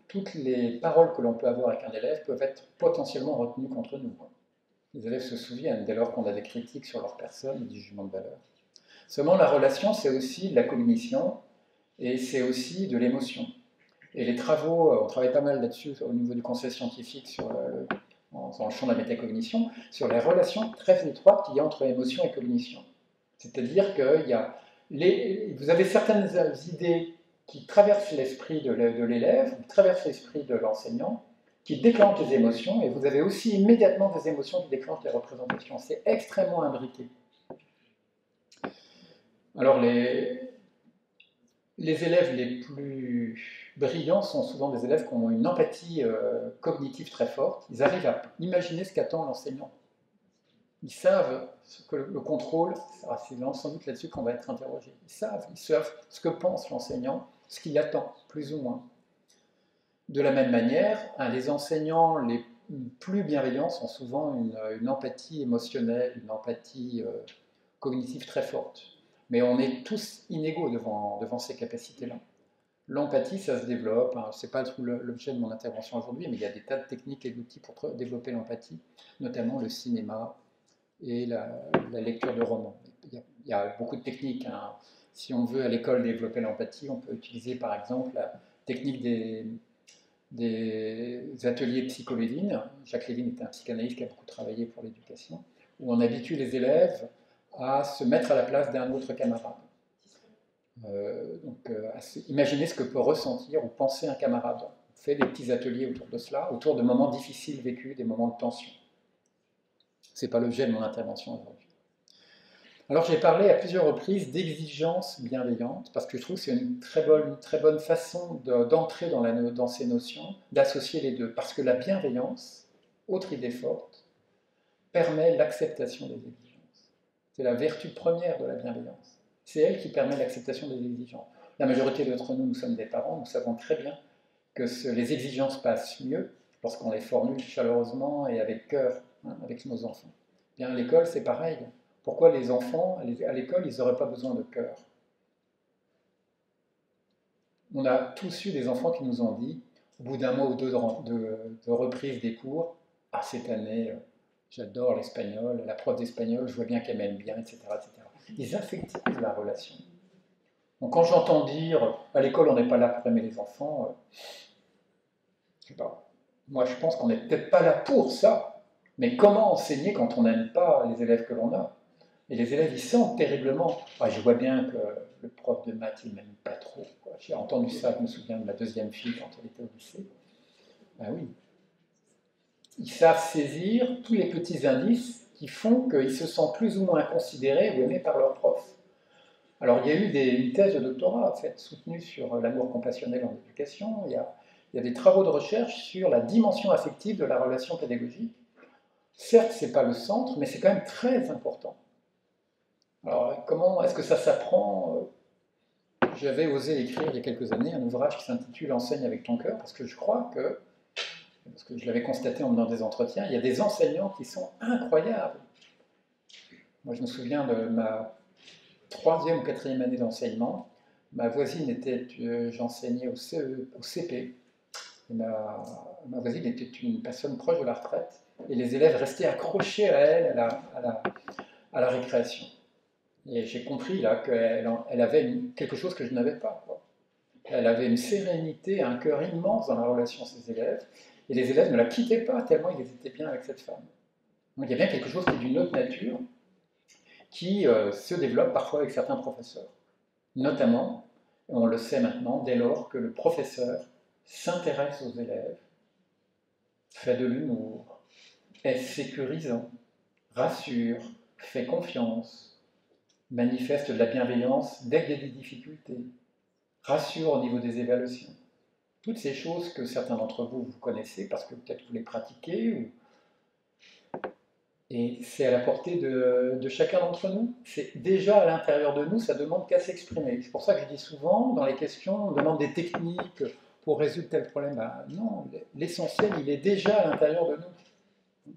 toutes les paroles que l'on peut avoir avec un élève peuvent être potentiellement retenues contre nous. Les élèves se souviennent, dès lors qu'on a des critiques sur leur personne, des jugements de valeur. Seulement, la relation, c'est aussi de la cognition et c'est aussi de l'émotion. Et les travaux, on travaille pas mal là-dessus au niveau du conseil scientifique dans le champ de la métacognition, sur les relations très étroites qu'il y a entre émotion et cognition. C'est-à-dire que vous avez certaines idées qui traversent l'esprit de l'élève, qui traversent l'esprit de l'enseignant, qui déclenchent les émotions, et vous avez aussi immédiatement des émotions qui déclenchent les représentations. C'est extrêmement imbriqué. Alors, les élèves les plus brillants sont souvent des élèves qui ont une empathie cognitive très forte. Ils arrivent à imaginer ce qu'attend l'enseignant. Ils savent ce que le contrôle, c'est sans doute là-dessus qu'on va être interrogé. Ils savent ce que pense l'enseignant, ce qu'il attend, plus ou moins. De la même manière, les enseignants les plus bienveillants sont souvent une empathie émotionnelle, une empathie cognitive très forte. Mais on est tous inégaux devant ces capacités-là. L'empathie, ça se développe, hein, ce n'est pas l'objet de mon intervention aujourd'hui, mais il y a des tas de techniques et d'outils pour développer l'empathie, notamment le cinéma et la lecture de romans. Il y a beaucoup de techniques. Hein. Si on veut à l'école développer l'empathie, on peut utiliser par exemple la technique des ateliers psycho-Lévin. Jacques Lévin était un psychanalyste qui a beaucoup travaillé pour l'éducation, où on habitue les élèves à se mettre à la place d'un autre camarade. Imaginer ce que peut ressentir ou penser un camarade. On fait des petits ateliers autour de cela, autour de moments difficiles vécus, des moments de tension. Ce n'est pas l'objet de mon intervention aujourd'hui. Alors j'ai parlé à plusieurs reprises d'exigence bienveillante, parce que je trouve que c'est une très bonne façon d'entrer dans ces notions, d'associer les deux. Parce que la bienveillance, autre idée forte, permet l'acceptation des exigences. C'est la vertu première de la bienveillance. C'est elle qui permet l'acceptation des exigences. La majorité d'entre nous, nous sommes des parents, nous savons très bien que les exigences passent mieux lorsqu'on les formule chaleureusement et avec cœur, hein, avec nos enfants. Bien, à l'école, c'est pareil. Pourquoi les enfants, à l'école, ils n'auraient pas besoin de cœur? On a tous eu des enfants qui nous ont dit, au bout d'un mois ou deux de reprise des cours, « Ah, cette année, j'adore l'espagnol, la prof d'espagnol, je vois bien qu'elle m'aime bien, etc. etc. » Ils affectivisent la relation. Donc quand j'entends dire, à l'école, on n'est pas là pour aimer les enfants, je sais pas. Moi, je pense qu'on n'est peut-être pas là pour ça. Mais comment enseigner quand on n'aime pas les élèves que l'on a? Et les élèves, ils sentent terriblement. Ah, je vois bien que le prof de maths, il ne m'aime pas trop. J'ai entendu ça, je me souviens de ma deuxième fille quand elle était au lycée. Ben oui. Ils savent saisir tous les petits indices qui font qu'ils se sentent plus ou moins considérés ou aimés par leur prof. Alors, il y a eu une thèse de doctorat en fait, soutenue sur l'amour compassionnel en éducation. Il y a des travaux de recherche sur la dimension affective de la relation pédagogique. Certes, ce n'est pas le centre, mais c'est quand même très important. Alors, comment est-ce que ça s'apprend? J'avais osé écrire il y a quelques années un ouvrage qui s'intitule « Enseigne avec ton cœur » parce que je crois que, parce que je l'avais constaté en menant des entretiens, il y a des enseignants qui sont incroyables. Moi, je me souviens de ma 3e ou 4e année d'enseignement. Ma voisine était, j'enseignais au CP, et ma voisine était une personne proche de la retraite, et les élèves restaient accrochés à elle à la récréation. Et j'ai compris là qu'elle avait quelque chose que je n'avais pas. Quoi. Elle avait une sérénité, un cœur immense dans la relation à ses élèves, et les élèves ne la quittaient pas tellement ils étaient bien avec cette femme. Donc il y a bien quelque chose qui est d'une autre nature, qui se développe parfois avec certains professeurs. Notamment, on le sait maintenant, dès lors que le professeur s'intéresse aux élèves, fait de l'humour, est sécurisant, rassure, fait confiance, manifeste de la bienveillance dès qu'il y a des difficultés, rassure au niveau des évaluations. Toutes ces choses que certains d'entre vous connaissez parce que peut-être vous les pratiquez, et c'est à la portée de chacun d'entre nous. C'est déjà à l'intérieur de nous, ça ne demande qu'à s'exprimer. C'est pour ça que je dis souvent, dans les questions, on demande des techniques pour résoudre tel problème. Ben non, l'essentiel, il est déjà à l'intérieur de nous.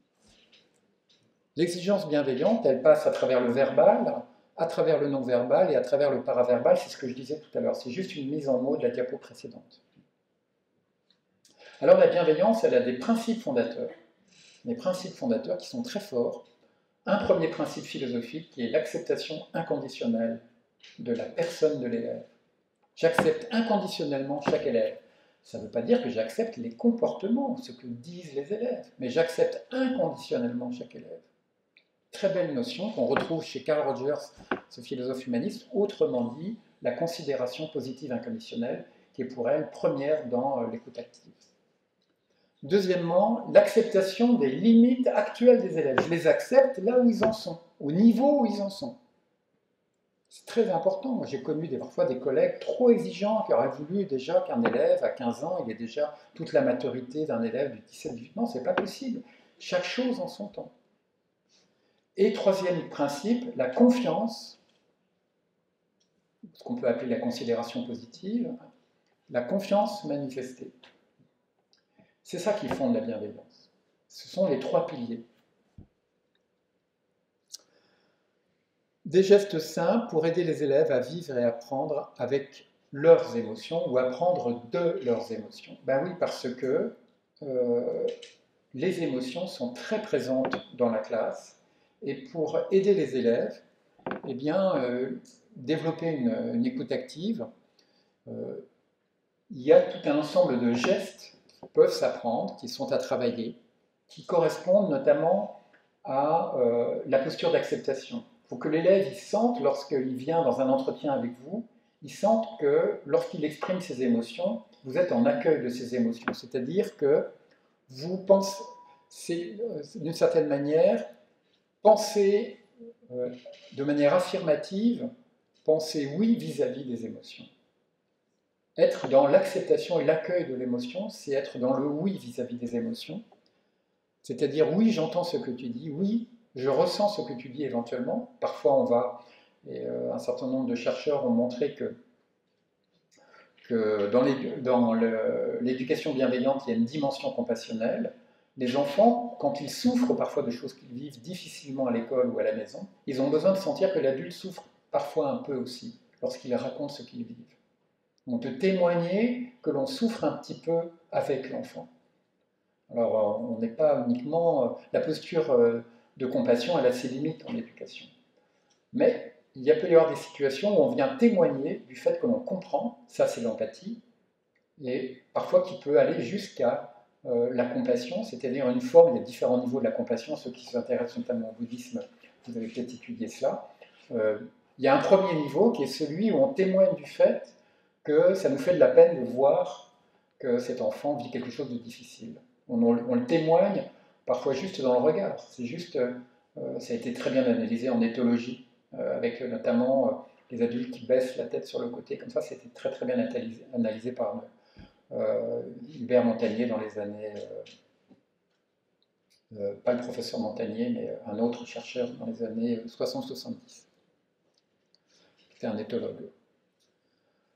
L'exigence bienveillante, elle passe à travers le verbal, à travers le non-verbal et à travers le paraverbal, c'est ce que je disais tout à l'heure. C'est juste une mise en mots de la diapo précédente. Alors la bienveillance, elle a des principes fondateurs qui sont très forts. un premier principe philosophique qui est l'acceptation inconditionnelle de la personne de l'élève. J'accepte inconditionnellement chaque élève. Ça ne veut pas dire que j'accepte les comportements, ce que disent les élèves, mais j'accepte inconditionnellement chaque élève. Très belle notion qu'on retrouve chez Carl Rogers, ce philosophe humaniste, autrement dit, la considération positive inconditionnelle, qui est pour elle première dans l'écoute active. Deuxièmement, l'acceptation des limites actuelles des élèves. Je les accepte là où ils en sont, au niveau où ils en sont. C'est très important. Moi, j'ai connu parfois des collègues trop exigeants qui auraient voulu déjà qu'un élève à 15 ans, il ait déjà toute la maturité d'un élève de 17-18 ans. Ce n'est pas possible. Chaque chose en son temps. Et troisième principe, la confiance, ce qu'on peut appeler la considération positive, la confiance manifestée. C'est ça qui fonde la bienveillance. Ce sont les trois piliers. Des gestes simples pour aider les élèves à vivre et apprendre avec leurs émotions ou apprendre de leurs émotions. Ben oui, parce que les émotions sont très présentes dans la classe et pour aider les élèves, eh bien, développer une écoute active, il y a tout un ensemble de gestes qui peuvent s'apprendre, qui sont à travailler, qui correspondent notamment à la posture d'acceptation. Il faut que l'élève sente, lorsqu'il vient dans un entretien avec vous, il sente que lorsqu'il exprime ses émotions, vous êtes en accueil de ses émotions. C'est-à-dire que vous pensez, d'une certaine manière, pensez de manière affirmative, pensez oui vis-à-vis des émotions. Être dans l'acceptation et l'accueil de l'émotion, c'est être dans le oui vis-à-vis des émotions. C'est-à-dire, oui, j'entends ce que tu dis, oui, je ressens ce que tu dis éventuellement. Parfois, un certain nombre de chercheurs ont montré que dans l'éducation bienveillante, il y a une dimension compassionnelle. Les enfants, quand ils souffrent parfois de choses qu'ils vivent difficilement à l'école ou à la maison, ils ont besoin de sentir que l'adulte souffre parfois un peu aussi, lorsqu'il raconte ce qu'ils vivent. On peut témoigner que l'on souffre un petit peu avec l'enfant. Alors, on n'est pas uniquement... la posture de compassion, elle a ses limites en éducation. Mais il peut y avoir des situations où on vient témoigner du fait que l'on comprend, ça c'est l'empathie, et parfois qui peut aller jusqu'à la compassion, c'est-à-dire une forme, il y a différents niveaux de la compassion, ceux qui s'intéressent notamment au bouddhisme, vous avez peut-être étudié cela. Il y a un premier niveau qui est celui où on témoigne du fait que ça nous fait de la peine de voir que cet enfant vit quelque chose de difficile. On le témoigne parfois juste dans le regard. C'est juste, ça a été très bien analysé en éthologie, avec notamment les adultes qui baissent la tête sur le côté. Comme ça, c'était très très bien analysé par Hubert Montagnier dans les années... pas le professeur Montagnier, mais un autre chercheur dans les années 60-70. C'était un éthologue.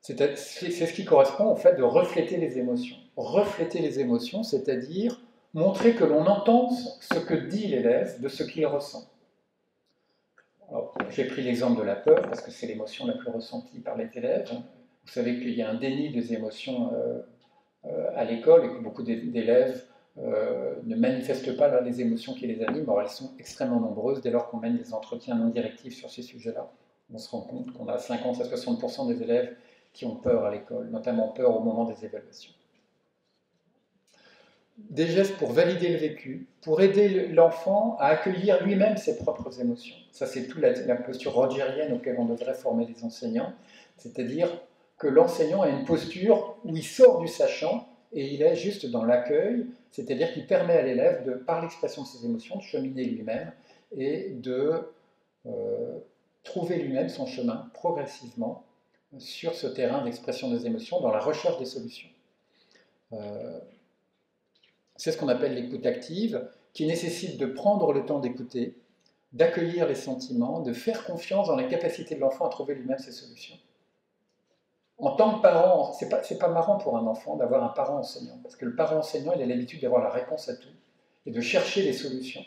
C'est ce qui correspond au fait de refléter les émotions. Refléter les émotions, c'est-à-dire montrer que l'on entend ce que dit l'élève de ce qu'il ressent. J'ai pris l'exemple de la peur, parce que c'est l'émotion la plus ressentie par les élèves. Vous savez qu'il y a un déni des émotions à l'école et que beaucoup d'élèves ne manifestent pas les émotions qui les animent. Or, elles sont extrêmement nombreuses dès lors qu'on mène des entretiens non directifs sur ces sujets-là. On se rend compte qu'on a 50 à 60% des élèves qui ont peur à l'école, notamment peur au moment des évaluations. Des gestes pour valider le vécu, pour aider l'enfant à accueillir lui-même ses propres émotions. Ça, c'est toute la posture rogerienne auquel on devrait former les enseignants, c'est-à-dire que l'enseignant a une posture où il sort du sachant et il est juste dans l'accueil, c'est-à-dire qu'il permet à l'élève, par l'expression de ses émotions, de cheminer lui-même et de trouver lui-même son chemin progressivement sur ce terrain d'expression des émotions, dans la recherche des solutions. C'est ce qu'on appelle l'écoute active, qui nécessite de prendre le temps d'écouter, d'accueillir les sentiments, de faire confiance dans la capacité de l'enfant à trouver lui-même ses solutions. En tant que parent, c'est pas marrant pour un enfant d'avoir un parent enseignant, parce que le parent enseignant, il a l'habitude d'avoir la réponse à tout, et de chercher les solutions.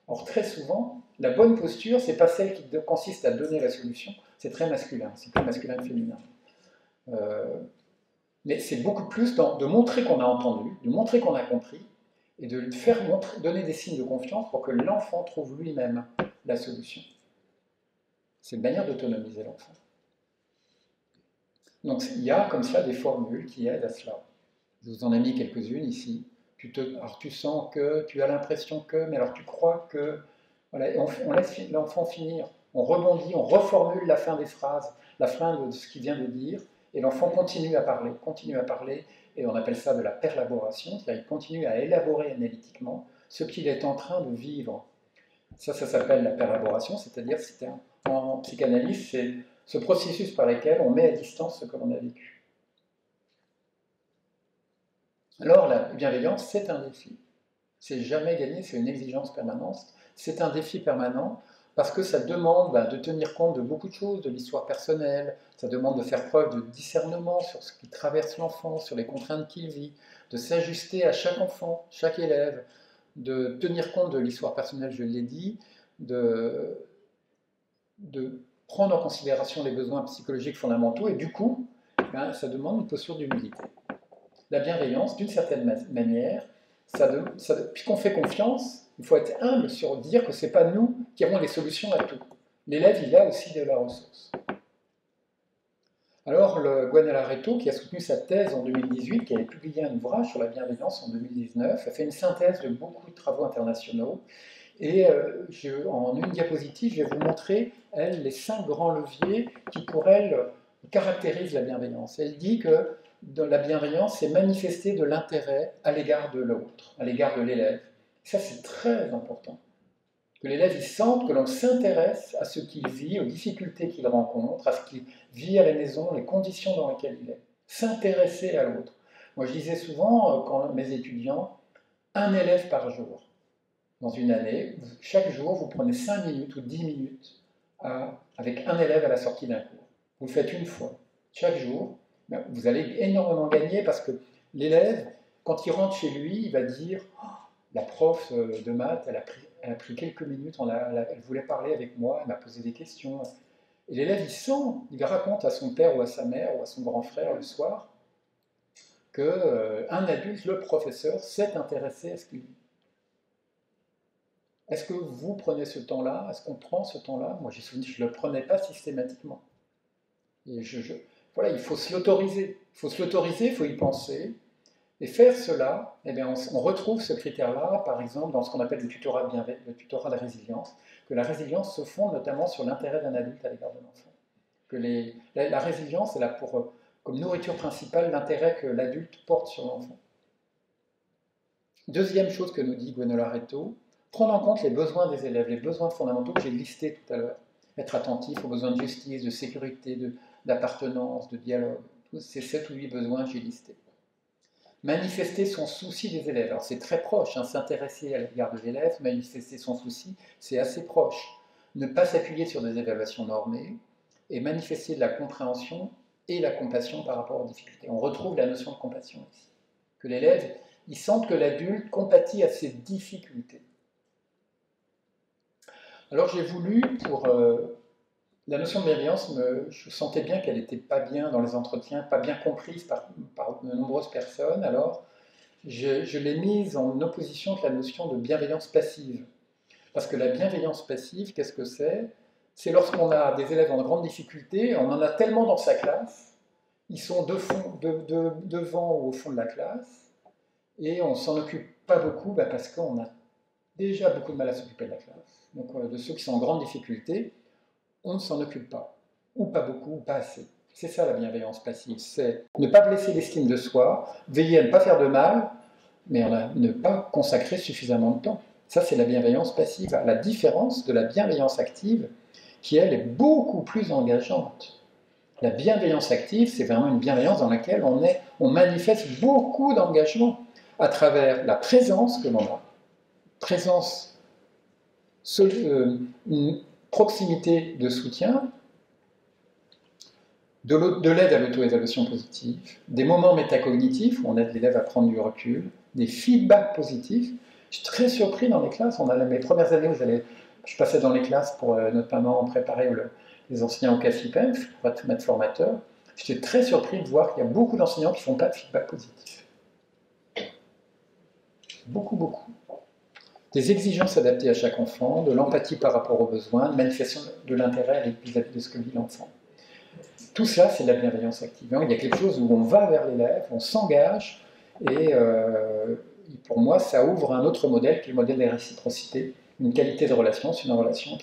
Or, très souvent, la bonne posture, c'est pas celle qui consiste à donner la solution, c'est très masculin, c'est plus masculin que féminin. Mais c'est beaucoup plus de montrer qu'on a entendu, de montrer qu'on a compris, et de lui faire donner des signes de confiance pour que l'enfant trouve lui-même la solution. C'est une manière d'autonomiser l'enfant. Donc il y a comme ça des formules qui aident à cela. Je vous en ai mis quelques-unes ici. Alors tu sens que, tu as l'impression que, mais alors tu crois que... Voilà, et on laisse l'enfant finir. On rebondit, on reformule la fin des phrases, la fin de ce qu'il vient de dire, et l'enfant continue à parler, et on appelle ça de la perlaboration, c'est-à-dire qu'il continue à élaborer analytiquement ce qu'il est en train de vivre. Ça s'appelle la perlaboration, c'est-à-dire, en psychanalyse, c'est ce processus par lequel on met à distance ce que l'on a vécu. Alors, la bienveillance, c'est un défi. C'est jamais gagné, c'est une exigence permanente. C'est un défi permanent parce que ça demande de tenir compte de beaucoup de choses, de l'histoire personnelle, ça demande de faire preuve de discernement sur ce qui traverse l'enfant, sur les contraintes qu'il vit, de s'ajuster à chaque enfant, chaque élève, de tenir compte de l'histoire personnelle, je l'ai dit, de prendre en considération les besoins psychologiques fondamentaux, et du coup, ça demande une posture d'humilité. La bienveillance, d'une certaine manière, puisqu'on fait confiance, il faut être humble sur dire que ce n'est pas nous qui avons les solutions à tout. L'élève, il a aussi de la ressource. Alors, le Guanalaretto, qui a soutenu sa thèse en 2018, qui avait publié un ouvrage sur la bienveillance en 2019, a fait une synthèse de beaucoup de travaux internationaux. Et en une diapositive, je vais vous montrer, elle, les 5 grands leviers qui, pour elle, caractérisent la bienveillance. Elle dit que la bienveillance, c'est manifester de l'intérêt à l'égard de l'autre, à l'égard de l'élève. Ça, c'est très important. Que l'élève, il sente que l'on s'intéresse à ce qu'il vit, aux difficultés qu'il rencontre, à ce qu'il vit à la maison, les conditions dans lesquelles il est. S'intéresser à l'autre. Moi, je disais souvent, quand mes étudiants, un élève par jour. Dans une année, chaque jour, vous prenez 5 minutes ou 10 minutes avec un élève à la sortie d'un cours. Vous le faites une fois. Chaque jour, vous allez énormément gagner parce que l'élève, quand il rentre chez lui, il va dire oh, la prof de maths, elle a pris quelques minutes, elle voulait parler avec moi, elle m'a posé des questions. Et l'élève, il raconte à son père ou à sa mère ou à son grand frère le soir qu'un adulte, le professeur, s'est intéressé à ce qu'il vit. Est-ce que vous prenez ce temps-là? Est-ce qu'on prend ce temps-là? Moi, je ne le prenais pas systématiquement. Et voilà, il faut se l'autoriser. Il faut se l'autoriser, il faut y penser. Et faire cela, eh bien, on retrouve ce critère-là, par exemple, dans ce qu'on appelle le tutorat de résilience, que la résilience se fonde notamment sur l'intérêt d'un adulte à l'égard de l'enfant. Que la résilience, elle a comme nourriture principale l'intérêt que l'adulte porte sur l'enfant. Deuxième chose que nous dit Guanalaretto, prendre en compte les besoins des élèves, les besoins fondamentaux que j'ai listés tout à l'heure. Être attentif aux besoins de justice, de sécurité, d'appartenance, de dialogue. Tous ces 7 ou 8 besoins que j'ai listés. Manifester son souci des élèves. Alors c'est très proche, s'intéresser à l'égard de l'élève, manifester son souci, c'est assez proche. Ne pas s'appuyer sur des évaluations normées et manifester de la compréhension et la compassion par rapport aux difficultés. On retrouve la notion de compassion ici. Que l'élève, il sente que l'adulte compatit à ses difficultés. Alors j'ai voulu, pour la notion de bienveillance, je sentais bien qu'elle n'était pas bien dans les entretiens, pas bien comprise par de nombreuses personnes, alors je l'ai mise en opposition avec la notion de bienveillance passive. Parce que la bienveillance passive, qu'est-ce que c'est? C'est lorsqu'on a des élèves en grande difficulté, on en a tellement dans sa classe, ils sont devant ou au fond de la classe, et on ne s'en occupe pas beaucoup parce qu'on a déjà beaucoup de mal à s'occuper de la classe. Donc de ceux qui sont en grande difficulté, on ne s'en occupe pas, ou pas beaucoup, ou pas assez. C'est ça la bienveillance passive, c'est ne pas blesser l'estime de soi, veiller à ne pas faire de mal, mais ne pas consacrer suffisamment de temps. Ça, c'est la bienveillance passive, à la différence de la bienveillance active, qui, elle, est beaucoup plus engageante. La bienveillance active, c'est vraiment une bienveillance dans laquelle on manifeste beaucoup d'engagement à travers la présence que l'on a, une proximité de soutien, de l'aide à l'auto-évaluation positive, des moments métacognitifs où on aide l'élève à prendre du recul, des feedbacks positifs. Je suis très surpris dans les classes. Mes premières années où je passais dans les classes pour notamment préparer les enseignants au CAFIPEMF, pour être formateur. J'étais très surpris de voir qu'il y a beaucoup d'enseignants qui ne font pas de feedback positif. beaucoup, beaucoup. Des exigences adaptées à chaque enfant, de l'empathie par rapport aux besoins, de manifestation de l'intérêt vis-à-vis de ce que vit l'enfant. Tout ça, c'est de la bienveillance active. Il y a quelque chose où on va vers l'élève, on s'engage, et pour moi, ça ouvre un autre modèle, qui est le modèle des réciprocités. Une qualité de relation, c'est une relation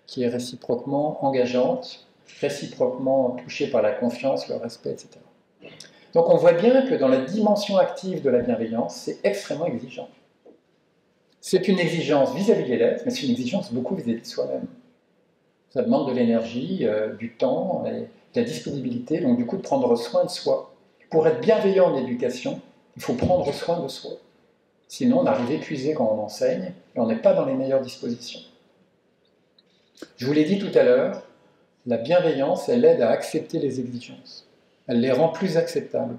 qui est réciproquement engageante, réciproquement touchée par la confiance, le respect, etc. Donc on voit bien que dans la dimension active de la bienveillance, c'est extrêmement exigeant. C'est une exigence vis-à-vis de l'élève, mais c'est une exigence beaucoup vis-à-vis de soi-même. Ça demande de l'énergie, du temps, et de la disponibilité, donc du coup de prendre soin de soi. Pour être bienveillant en éducation, il faut prendre soin de soi. Sinon, on arrive épuisé quand on enseigne, et on n'est pas dans les meilleures dispositions. Je vous l'ai dit tout à l'heure, la bienveillance, elle aide à accepter les exigences. Elle les rend plus acceptables,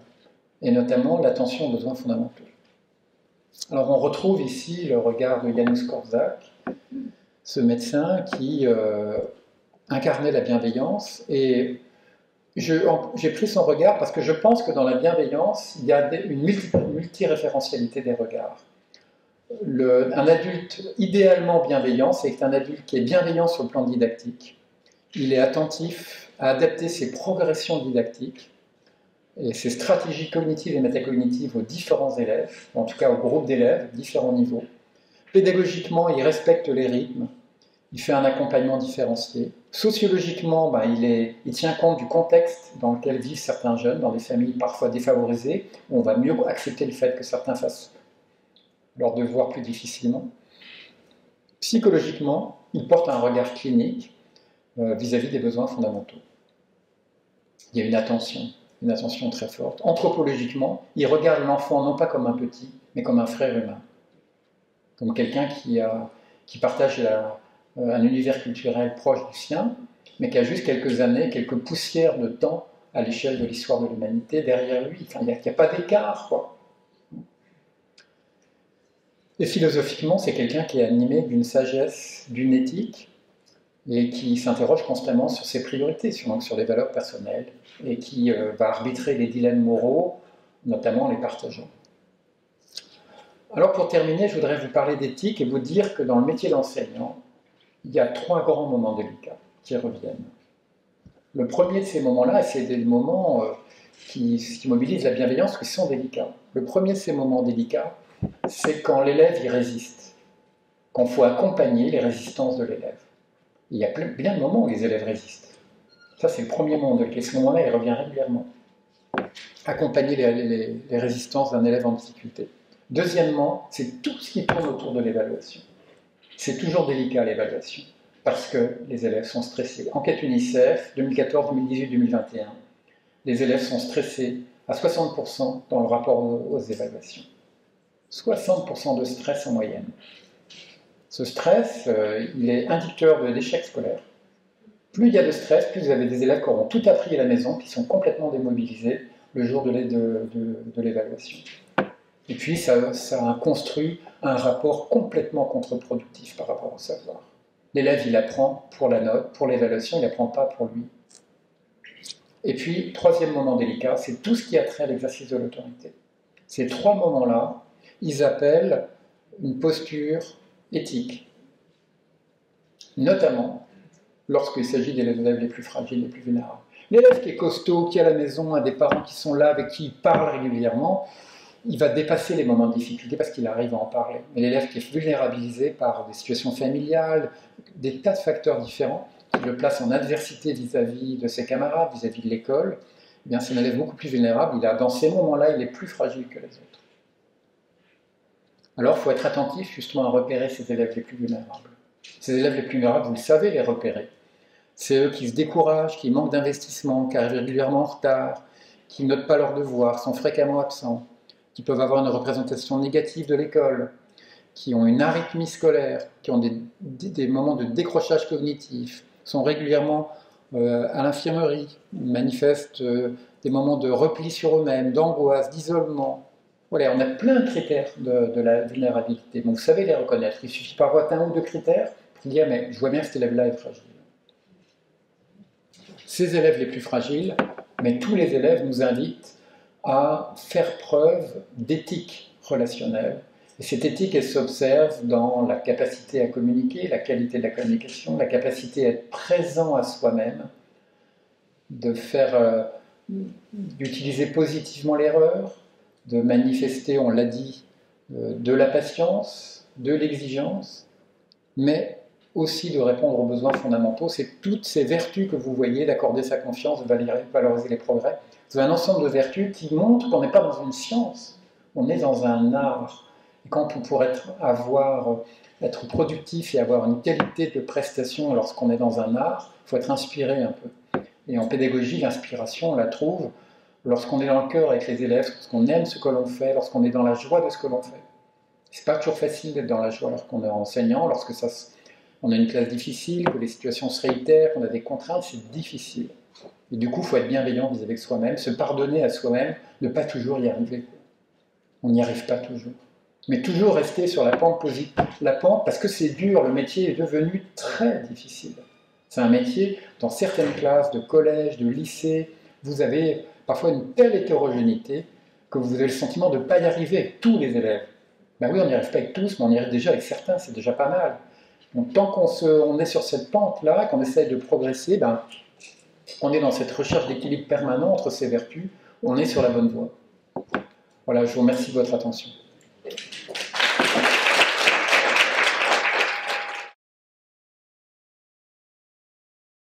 et notamment l'attention aux besoins fondamentaux. Alors on retrouve ici le regard de Janusz Korczak, ce médecin qui incarnait la bienveillance, et j'ai pris son regard parce que je pense que dans la bienveillance, il y a une multiréférentialité des regards. Un adulte idéalement bienveillant, c'est un adulte qui est bienveillant sur le plan didactique. Il est attentif à adapter ses progressions didactiques et ses stratégies cognitives et métacognitives aux différents élèves, en tout cas au groupe d'élèves, différents niveaux. Pédagogiquement, il respecte les rythmes, il fait un accompagnement différencié. Sociologiquement, il tient compte du contexte dans lequel vivent certains jeunes, dans des familles parfois défavorisées, où on va mieux accepter le fait que certains fassent leurs devoirs plus difficilement. Psychologiquement, il porte un regard clinique vis-à-vis des besoins fondamentaux. Il y a une attention très forte. Anthropologiquement, il regarde l'enfant non pas comme un petit, mais comme un frère humain, comme quelqu'un qui partage un univers culturel proche du sien, mais qui a juste quelques années, quelques poussières de temps à l'échelle de l'histoire de l'humanité derrière lui. Enfin, il n'y a pas d'écart, quoi. Et philosophiquement, c'est quelqu'un qui est animé d'une sagesse, d'une éthique, et qui s'interroge constamment sur ses priorités, sur les valeurs personnelles, et qui va arbitrer les dilemmes moraux, notamment en les partageant. Alors pour terminer, je voudrais vous parler d'éthique et vous dire que dans le métier d'enseignant, il y a 3 grands moments délicats qui reviennent. Le premier de ces moments-là, et c'est des moments qui mobilisent la bienveillance, parce qu'ils sont délicats. Le premier de ces moments délicats, c'est quand l'élève y résiste, quand il faut accompagner les résistances de l'élève. Il y a bien de moments où les élèves résistent. Ça, c'est le premier moment délicat. Ce moment-là, il revient régulièrement. Accompagner les résistances d'un élève en difficulté. Deuxièmement, c'est tout ce qui tourne autour de l'évaluation. C'est toujours délicat l'évaluation, parce que les élèves sont stressés. Enquête UNICEF, 2014, 2018, 2021, les élèves sont stressés à 60% dans le rapport aux évaluations. 60% de stress en moyenne. Ce stress, il est inducteur de l'échec scolaire. Plus il y a de stress, plus vous avez des élèves qui auront tout appris à la maison, qui sont complètement démobilisés le jour de l'évaluation. Et puis ça construit un rapport complètement contre-productif par rapport au savoir. L'élève, il apprend pour la note, pour l'évaluation, il n'apprend pas pour lui. Et puis, troisième moment délicat, c'est tout ce qui a trait à l'exercice de l'autorité. Ces 3 moments-là, ils appellent une posture éthique, notamment lorsqu'il s'agit des élèves les plus fragiles, les plus vulnérables. L'élève qui est costaud, qui est à la maison, a des parents qui sont là, avec qui il parle régulièrement, il va dépasser les moments de difficulté parce qu'il arrive à en parler. Mais l'élève qui est vulnérabilisé par des situations familiales, des tas de facteurs différents, qui le placent en adversité vis-à-vis de ses camarades, vis-à-vis de l'école, eh bien c'est un élève beaucoup plus vulnérable. Dans ces moments-là, il est plus fragile que les autres. Alors, il faut être attentif justement à repérer ces élèves les plus vulnérables. Ces élèves les plus vulnérables, vous le savez les repérer. C'est eux qui se découragent, qui manquent d'investissement, qui arrivent régulièrement en retard, qui ne notent pas leurs devoirs, sont fréquemment absents, qui peuvent avoir une représentation négative de l'école, qui ont une arythmie scolaire, qui ont des moments de décrochage cognitif, sont régulièrement à l'infirmerie, manifestent des moments de repli sur eux-mêmes, d'angoisse, d'isolement. Voilà, on a plein de critères de la vulnérabilité. Donc vous savez les reconnaître. Il suffit parfois d'un ou 2 critères pour dire mais je vois bien que cet élève-là est fragile. Ces élèves les plus fragiles, mais tous les élèves nous invitent à faire preuve d'éthique relationnelle Et cette éthique, elle s'observe dans la capacité à communiquer, la qualité de la communication, la capacité à être présent à soi-même, de faire, d'utiliser positivement l'erreur, de manifester, on l'a dit, de la patience, de l'exigence, mais aussi de répondre aux besoins fondamentaux. C'est toutes ces vertus que vous voyez, d'accorder sa confiance, de valoriser les progrès. C'est un ensemble de vertus qui montrent qu'on n'est pas dans une science, on est dans un art. Et quand on pourrait être productif et avoir une qualité de prestation lorsqu'on est dans un art, il faut être inspiré un peu. Et en pédagogie, l'inspiration, on la trouve lorsqu'on est dans le cœur avec les élèves, lorsqu'on aime ce que l'on fait, lorsqu'on est dans la joie de ce que l'on fait. C'est pas toujours facile d'être dans la joie lorsqu'on est enseignant, on a une classe difficile, que les situations se réitèrent, qu'on a des contraintes, c'est difficile. Et du coup, il faut être bienveillant vis-à-vis de soi-même, se pardonner à soi-même, ne pas toujours y arriver. On n'y arrive pas toujours. Mais toujours rester sur la pente positive. La pente, parce que c'est dur, le métier est devenu très difficile. C'est un métier, dans certaines classes de collège, de lycée, vous avez parfois une telle hétérogénéité que vous avez le sentiment de ne pas y arriver avec tous les élèves. Ben oui, on n'y arrive pas avec tous, mais on y arrive déjà avec certains, c'est déjà pas mal. Donc tant qu'on est sur cette pente-là, qu'on essaye de progresser, ben, on est dans cette recherche d'équilibre permanent entre ces vertus, on est sur la bonne voie. Voilà, je vous remercie de votre attention.